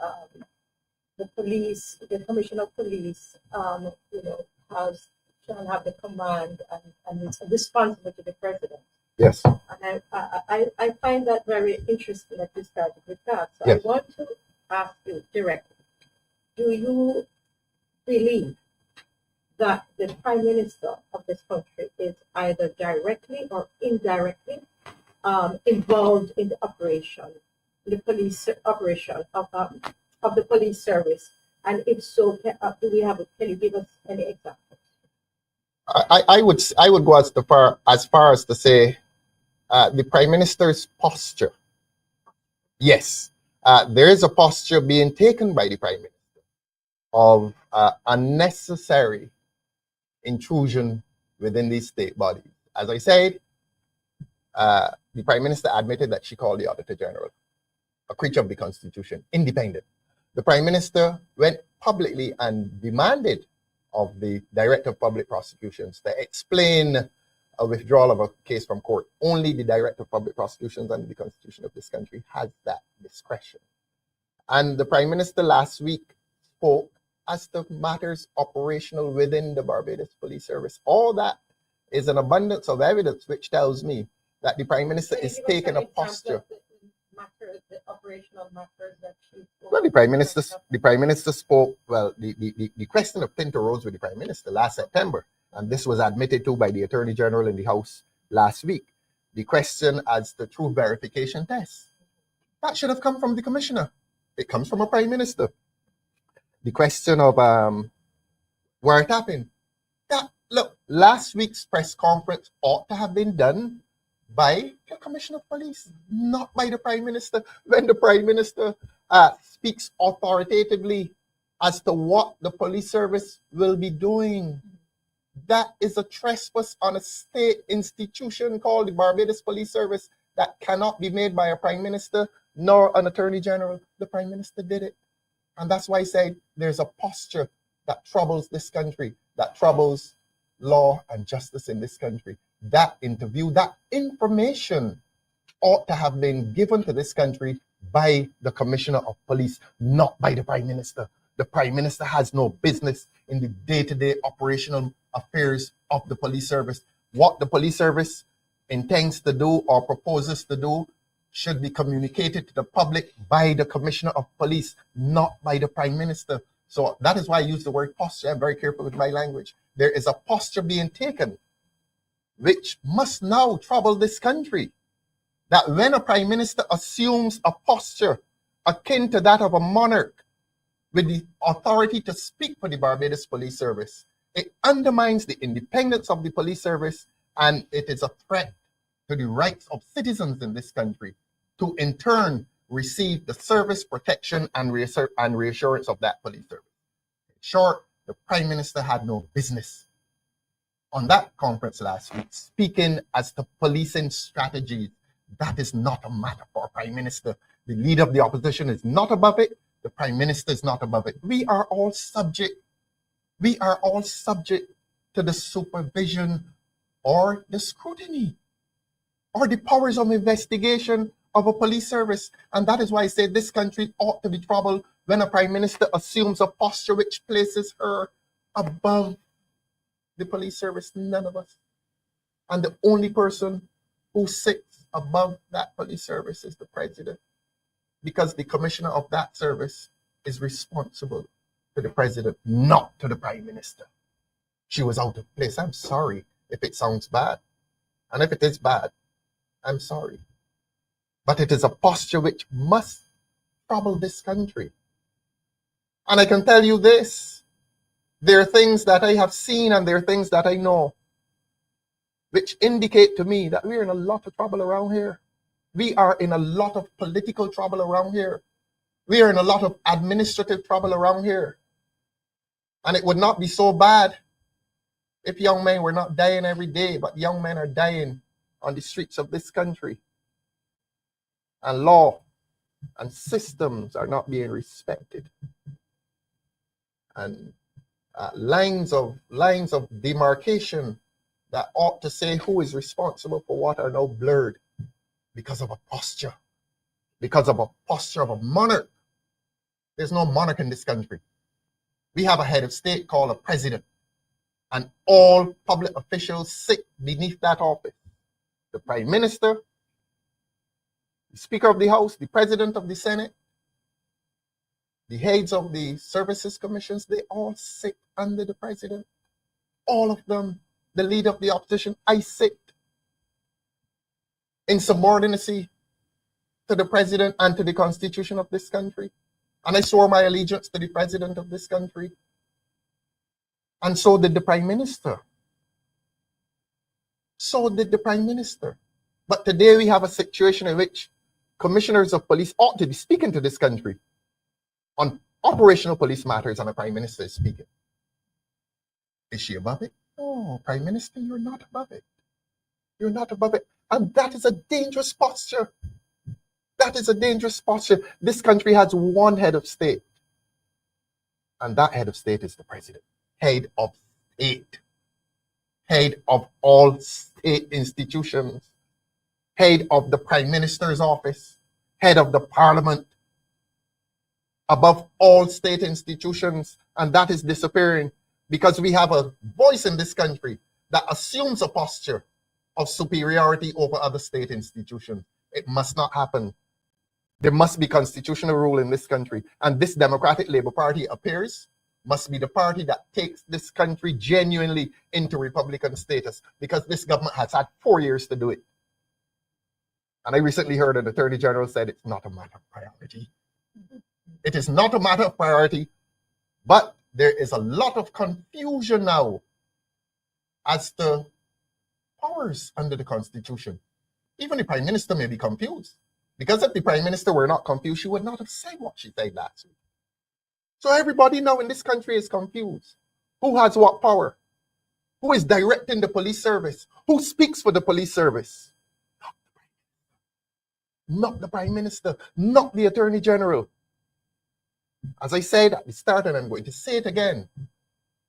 police, the Commissioner of Police, shall have the command and it's responsible to the President. Yes. And I find that very interesting that you started with that. So Yes. I want to ask you directly, do you believe that the Prime Minister of this country is either directly or indirectly involved in the operation, the police operation of the police service? And if so, can you give us any examples? I would go as far as to say the Prime Minister's posture. Yes, there is a posture being taken by the Prime Minister of unnecessary intrusion within these state bodies. As I said, the Prime Minister admitted that she called the Auditor General a creature of the Constitution, independent. The Prime Minister went publicly and demanded of the Director of Public Prosecutions to explain a withdrawal of a case from court. Only the Director of Public Prosecutions under the Constitution of this country has that discretion. And the Prime Minister last week spoke as to matters operational within the Barbados Police Service. All that is an abundance of evidence which tells me that the Prime Minister is taking a posture. The operational matters that she spoke. Well, the Prime Minister spoke. Well, the question of Pinto rose with the Prime Minister last September, and this was admitted to by the Attorney General in the House last week. The question as the truth verification test that should have come from the Commissioner. It comes from a Prime Minister. The question of wiretapping. That, look, last week's press conference ought to have been done by the Commissioner of Police, not by the Prime Minister. When the Prime Minister speaks authoritatively as to what the police service will be doing, that is a trespass on a state institution called the Barbados Police Service that cannot be made by a Prime Minister nor an Attorney General. The Prime Minister did it. And that's why I say there's a posture that troubles this country, that troubles law and justice in this country. That interview, that information ought to have been given to this country by the Commissioner of Police, not by the Prime Minister. The Prime Minister has no business in the day-to-day operational affairs of the police service. What the police service intends to do or proposes to do should be communicated to the public by the Commissioner of Police, not by the Prime Minister. So that is why I use the word posture. I'm very careful with my language. There is a posture being taken which must now trouble this country. That when a Prime Minister assumes a posture akin to that of a monarch with the authority to speak for the Barbados Police Service, it undermines the independence of the police service, and it is a threat to the rights of citizens in this country to in turn receive the service, protection, and reassurance of that police service. In short, the Prime Minister had no business on that conference last week speaking as to policing strategies. That is not a matter for a Prime Minister. The leader of the opposition is not above it. The Prime Minister is not above it. We are all subject to the supervision or the scrutiny or the powers of investigation of a police service. And that is why I say this country ought to be troubled when a Prime Minister assumes a posture which places her above the police service. None of us. And the only person who sits above that police service is the president, because the commissioner of that service is responsible to the president, not to the prime minister. She was out of place. I'm sorry if it sounds bad. And if it is bad, I'm sorry. But it is a posture which must trouble this country. And I can tell you this, there are things that I have seen and there are things that I know which indicate to me that we're in a lot of trouble around here. We are in a lot of political trouble around here. We are in a lot of administrative trouble around here. And it would not be so bad if young men were not dying every day, but young men are dying on the streets of this country. And law and systems are not being respected. And lines of demarcation that ought to say who is responsible for what are now blurred because of a posture of a monarch. There's no monarch in this country. We have a head of state called a president, and all public officials sit beneath that office. The prime minister, the speaker of the house, the president of the senate, the heads of the services commissions, they all sit under the president. All of them, the leader of the opposition, I sit in subordinacy to the president and to the constitution of this country. And I swore my allegiance to the president of this country. And so did the prime minister. So did the prime minister. But today we have a situation in which commissioners of police ought to be speaking to this country on operational police matters, and the prime minister is speaking. Is she above it? No, prime minister, you're not above it. You're not above it. And that is a dangerous posture. That is a dangerous posture. This country has one head of state. And that head of state is the president. Head of state. Head of all state institutions. Head of the prime minister's office. Head of the parliament. Above all state institutions. And that is disappearing because we have a voice in this country that assumes a posture of superiority over other state institutions. It must not happen. There must be constitutional rule in this country. And this Democratic Labour Party appears must be the party that takes this country genuinely into Republican status, because this government has had 4 years to do it. And I recently heard an Attorney General said it's not a matter of priority. It is not a matter of priority, but there is a lot of confusion now as to powers under the Constitution. Even the Prime Minister may be confused, because if the Prime Minister were not confused, she would not have said what she said last week. So everybody now in this country is confused. Who has what power? Who is directing the police service? Who speaks for the police service? Not the Prime Minister, not the Attorney General. As I said at the start, and I'm going to say it again,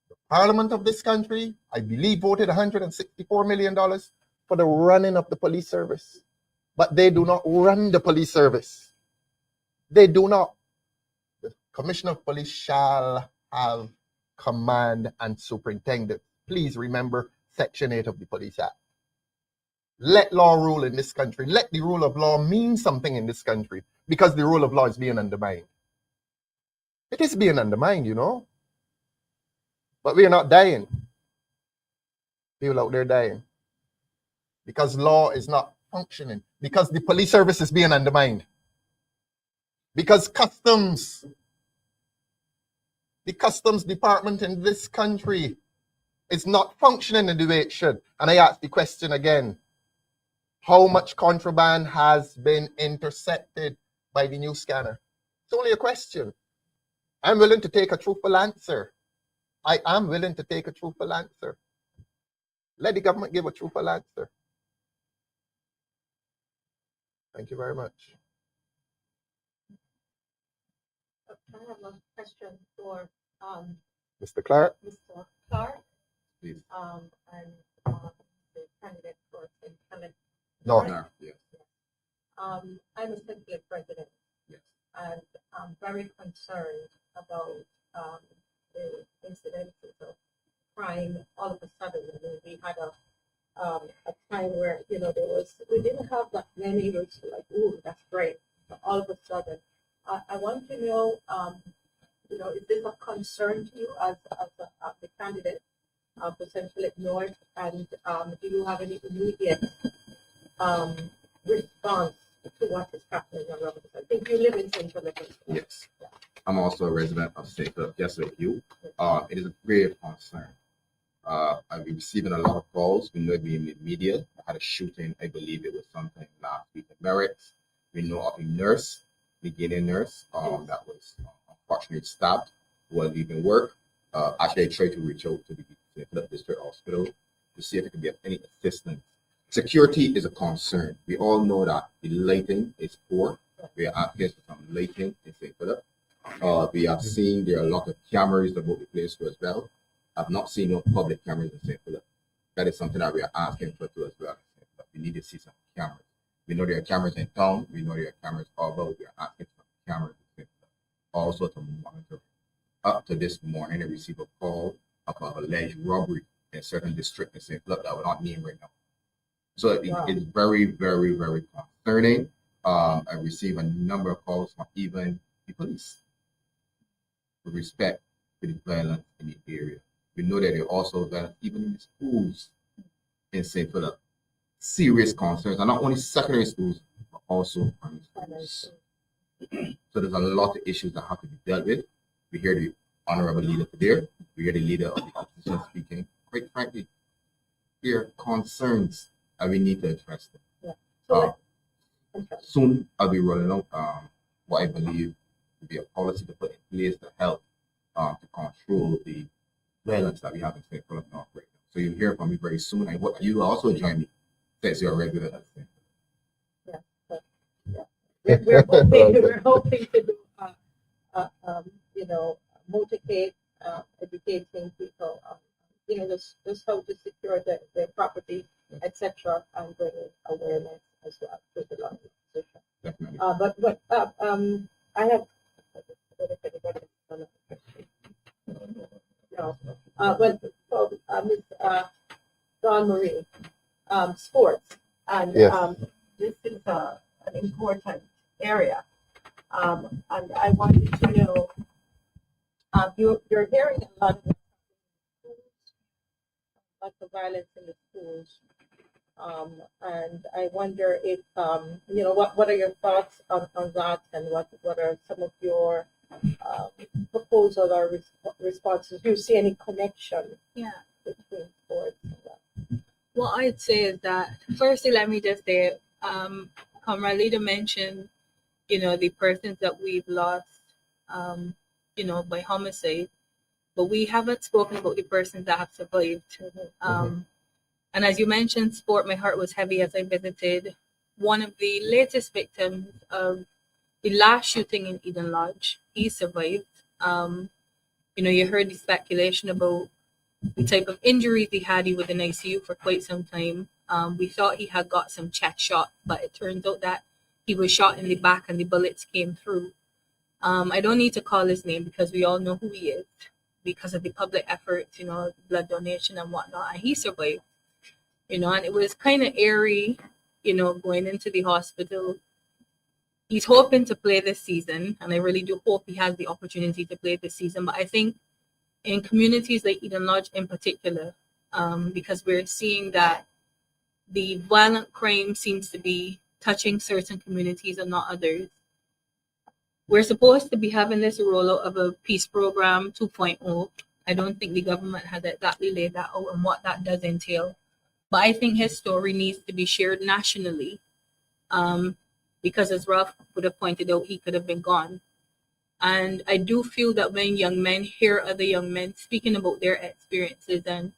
the Parliament of this country, I believe, voted $164 million for the running of the police service. But they do not run the police service. They do not. The Commissioner of Police shall have command and superintendent. Please remember Section 8 of the Police Act. Let law rule in this country. Let the rule of law mean something in this country, because the rule of law is being undermined. It is being undermined, you know. But we are not dying. People out there dying. Because law is not functioning. Because the police service is being undermined. Because the customs department in this country is not functioning in the way it should. And I ask the question again. How much contraband has been intercepted by the new scanner? It's only a question. I'm willing to take a truthful answer. I am willing to take a truthful answer. Let the government give a truthful answer. Thank you very much. I have a question for Mr. Clark? Mr. Clark. Please. And the candidate for Senate. No. No, yes. I'm a Senate president. Yes. And I'm very concerned about the incidences of crime all of a sudden. I mean, we had a time where, we didn't have that many. It was like, ooh, that's great. But all of a sudden, I want to know, is this a concern to you as the candidate, potentially north, and do you have any immediate response to what is happening around us? I think you live in Central Livingston. Yes. I'm also a resident of St. Philip, just like you. It is a grave concern. I've been receiving a lot of calls. We know it being in the media. I had a shooting, I believe it was something last week in Merritt. We know of a nurse, beginning nurse, that was unfortunately stabbed while leaving work. Actually, I tried to reach out to the St. Philip District Hospital to see if it could be of any assistance. Security is a concern. We all know that the lighting is poor. We are asking for some lighting in St. Philip. We have seen there are a lot of cameras about the place too as well. I've not seen no public cameras in St. Philip. That is something that we are asking for too as well. We need to see some cameras. We know there are cameras in town. We know there are cameras all over. We are asking for cameras in St. Philip. Also to monitor. Up to this morning, I received a call about alleged robbery in a certain district in St. Philip that I will not name right now. So it is very, very, very concerning. I received a number of calls from even the police with respect to the violence in the area. We know that there are also violence even in the schools in St. Philip. Serious concerns, and not only secondary schools, but also primary schools. So there's a lot of issues that have to be dealt with. We hear the honorable leader today. We hear the leader of the opposition speaking. Quite frankly, there are concerns and we need to address them. So, Soon I'll be rolling out what I believe to be a policy to put in place to help to control the violence that we have in St. Philip North right now. So you'll hear from me very soon. I hope you will also join me since you're a regular at St. Philip. we're hoping to do, motivate, educating people, just how to secure their property, etc., and bring awareness as well to the law enforcement. Definitely. But I have. Ms. Dawn Marie, sports, and Yes. this is an important area, and I wanted to know. You're hearing a lot of violence in the schools, and I wonder if what are your thoughts on that, and what are some of your proposals or responses? Do you see any connection between sports and that? What I'd say is that, firstly, let me just say, Comrade Leader mentioned, the persons that we've lost, by homicide, but we haven't spoken about the persons that have survived. And as you mentioned, sport, my heart was heavy as I visited one of the latest victims of the last shooting in Eden Lodge. He survived. You heard the speculation about the type of injuries he had. He was in ICU for quite some time. We thought he had got some chest shot, but it turns out that he was shot in the back and the bullets came through. I don't need to call his name because we all know who he is because of the public efforts, blood donation and whatnot. And he survived, and it was kind of eerie, going into the hospital. He's hoping to play this season, and I really do hope he has the opportunity to play this season. But I think in communities like Eden Lodge in particular, because we're seeing that the violent crime seems to be touching certain communities and not others. We're supposed to be having this rollout of a peace program 2.0. I don't think the government has exactly laid that out and what that does entail. But I think his story needs to be shared nationally, because as Ralph would have pointed out, he could have been gone. And I do feel that when young men hear other young men speaking about their experiences and,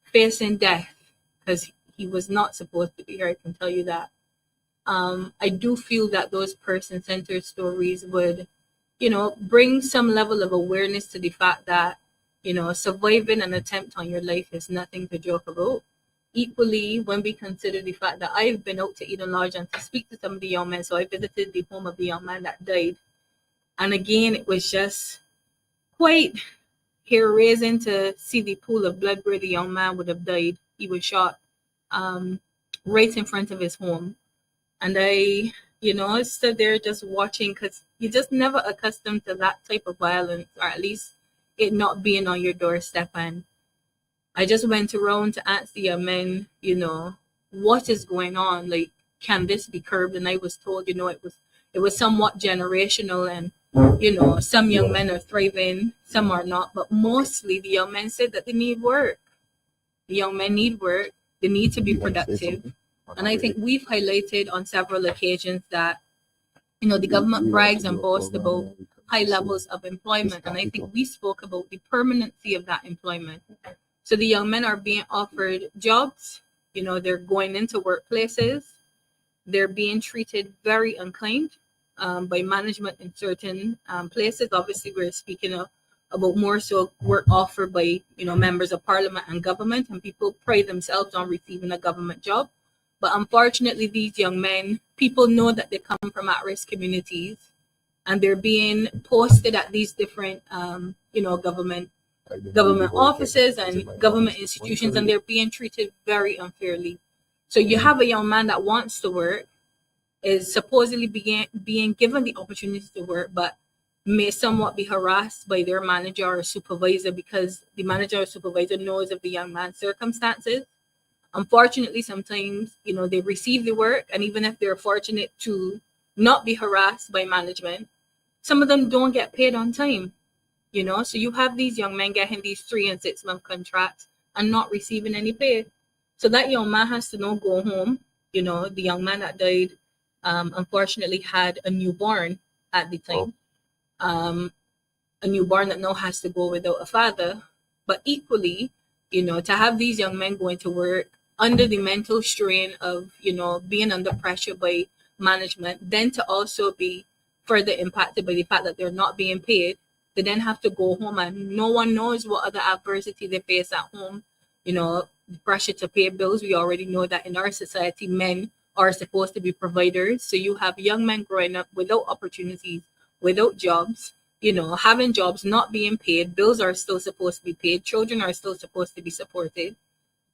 facing death, because he was not supposed to be here, I can tell you that. I do feel that those person-centered stories would, bring some level of awareness to the fact that, surviving an attempt on your life is nothing to joke about. Equally, when we consider the fact that I've been out to Eden Lodge and to speak to some of the young men, so I visited the home of the young man that died. And again, it was just quite hair-raising to see the pool of blood where the young man would have died. He was shot right in front of his home. And I, stood there just watching because you're just never accustomed to that type of violence, or at least it not being on your doorstep. And I just went around to ask the young men, what is going on? Like, can this be curbed? And I was told, it was somewhat generational, and some young men are thriving, some are not, but mostly the young men said that they need work. The young men need work. They need to be productive. And I think we've highlighted on several occasions that, the government brags and boasts about high levels of employment. And I think we spoke about the permanency of that employment. So the young men are being offered jobs. They're going into workplaces. They're being treated very unkind by management in certain places. Obviously, we're speaking about more so work offered by, members of parliament and government, and people pride themselves on receiving a government job. But unfortunately, these young men, people know that they come from at-risk communities, and they're being posted at these different, government offices and government institutions, and they're being treated very unfairly. So you have a young man that wants to work, is supposedly being given the opportunity to work, but may somewhat be harassed by their manager or supervisor because the manager or supervisor knows of the young man's circumstances. Unfortunately, sometimes, they receive the work, and even if they're fortunate to not be harassed by management, some of them don't get paid on time, So you have these young men getting these 3 and 6 month contracts and not receiving any pay. So that young man has to now go home. The young man that died, unfortunately, had a newborn at the time. A newborn that now has to go without a father. But equally, to have these young men going to work under the mental strain of, being under pressure by management, then to also be further impacted by the fact that they're not being paid, they then have to go home, and no one knows what other adversity they face at home. The pressure to pay bills. We already know that in our society, men are supposed to be providers. So you have young men growing up without opportunities, without jobs, having jobs, not being paid. Bills are still supposed to be paid. Children are still supposed to be supported.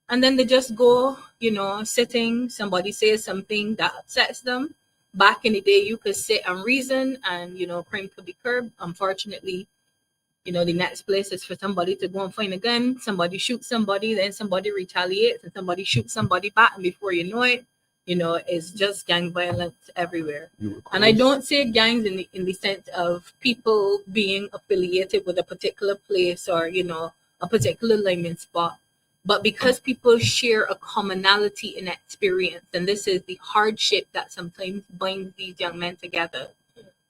And then they just go, sitting, somebody says something that upsets them. Back in the day, you could sit and reason and, crime could be curbed. Unfortunately, the next place is for somebody to go and find a gun. Somebody shoots somebody, then somebody retaliates, and somebody shoots somebody back. And before you know it, it's just gang violence everywhere. And I don't say gangs in the sense of people being affiliated with a particular place or, a particular lineman spot. But because people share a commonality in experience, and this is the hardship that sometimes binds these young men together.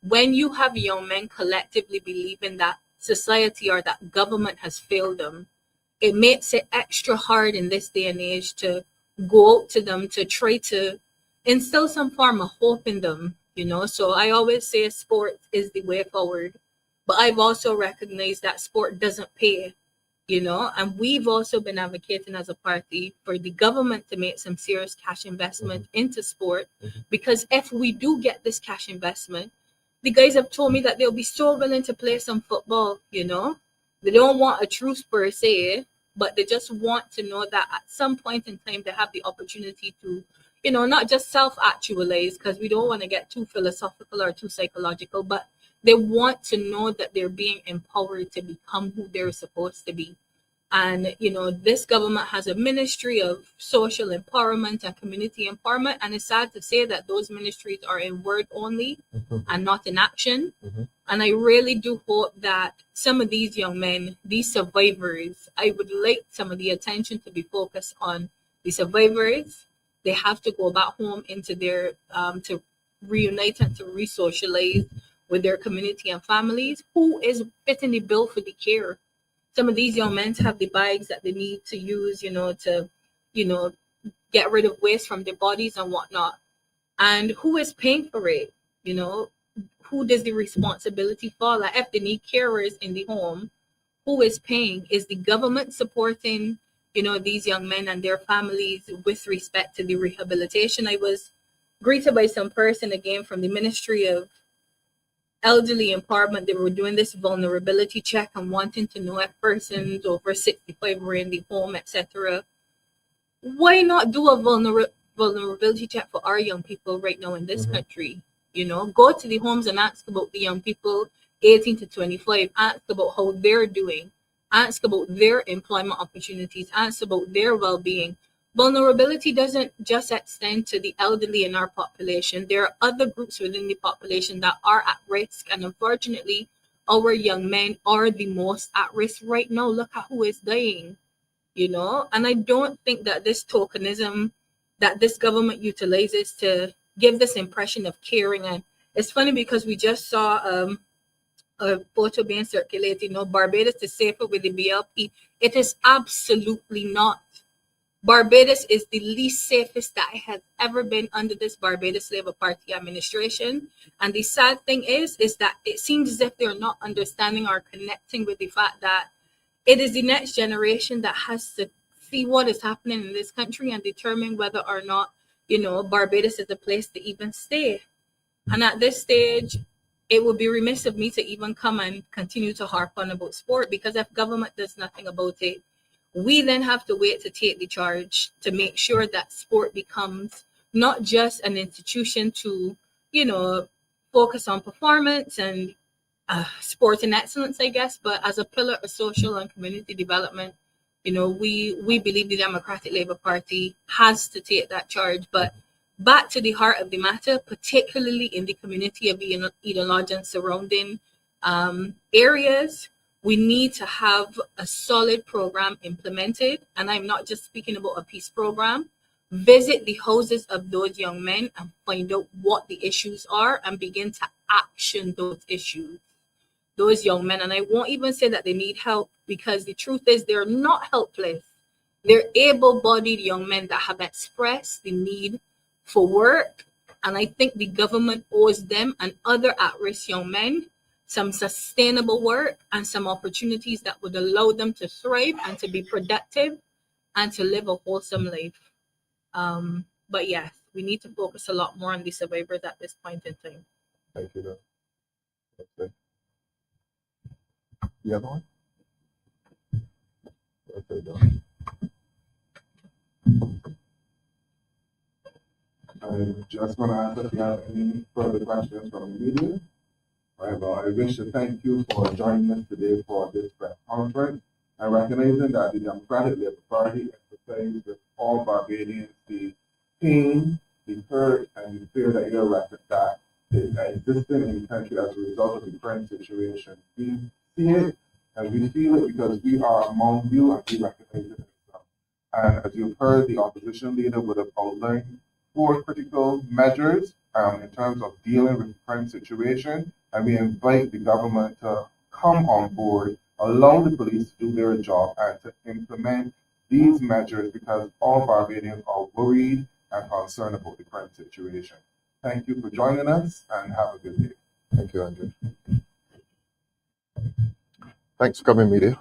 When you have young men collectively believing that society or that government has failed them, it makes it extra hard in this day and age to go out to them to try to instill some form of hope in them, So I always say sport is the way forward, but I've also recognized that sport doesn't pay, and we've also been advocating as a party for the government to make some serious cash investment into sport, because if we do get this cash investment, the guys have told me that they'll be so willing to play some football, They don't want a truce per se, but they just want to know that at some point in time they have the opportunity to, not just self-actualize, because we don't want to get too philosophical or too psychological, but they want to know that they're being empowered to become who they're supposed to be. And, this government has a ministry of social empowerment and community empowerment. And it's sad to say that those ministries are in word only and not in action. And I really do hope that some of these young men, these survivors, I would like some of the attention to be focused on the survivors. They have to go back home into their, to reunite and to re-socialize with their community and families. Who is fitting the bill for the care? Some of these young men have the bags that they need to use, to, get rid of waste from their bodies and whatnot. And who is paying for it? Who does the responsibility fall? Like if they need carers in the home, who is paying? Is the government supporting, these young men and their families with respect to the rehabilitation? I was greeted by some person again from the Ministry of Elderly Empowerment. They were doing this vulnerability check and wanting to know if persons over 65 were in the home, etc. why not do a vulnerability check for our young people right now in this country? You know, go to the homes and ask about the young people 18 to 25, ask about how they're doing, ask about their employment opportunities, ask about their well-being. Vulnerability doesn't just extend to the elderly in our population. There are other groups within the population that are at risk, and unfortunately, our young men are the most at risk right now. Look at who is dying, you know. And I don't think that this tokenism that this government utilizes to give this impression of caring. And it's funny because we just saw a photo being circulated, you know, Barbados is safer with the BLP. It is absolutely not. Barbados is the least safest that it has ever been under this Barbados Labour Party administration. And the sad thing is that it seems as if they're not understanding or connecting with the fact that it is the next generation that has to see what is happening in this country and determine whether or not, you know, Barbados is a place to even stay. And at this stage, it would be remiss of me to even come and continue to harp on about sport, because if government does nothing about it, we then have to wait to take the charge to make sure that sport becomes not just an institution to, you know, focus on performance and sporting excellence, I guess, but as a pillar of social and community development. You know, we believe the Democratic Labour Party has to take that charge. But back to the heart of the matter, particularly in the community of Eden Lodge and surrounding areas, we need to have a solid program implemented. And I'm not just speaking about a peace program. Visit the houses of those young men and find out what the issues are and begin to action those issues. Those young men, and I won't even say that they need help, because the truth is they're not helpless. They're able-bodied young men that have expressed the need for work, and I think the government owes them and other at-risk young men some sustainable work and some opportunities that would allow them to thrive and to be productive and to live a wholesome life. But yes, we need to focus a lot more on the survivors at this point in time. Thank you, Doc. Okay. The other one? Okay, Doc. I'm just going to ask if you have any further questions from the media. Right, well, I wish to thank you for joining us today for this press conference and recognizing that the Democratic Labour Party emphasizes with all Barbadians the pain, the hurt, and the fear that you're that is existing in the country as a result of the current situation. We see it and we feel it because we are among you and we recognize it. And as you've heard, the opposition leader would have outlined 4 critical measures in terms of dealing with the current situation. And we invite the government to come on board, allow the police to do their job and to implement these measures, because all Barbadians are worried and concerned about the current situation. Thank you for joining us and have a good day. Thank you, Andrew. Thanks for coming, media.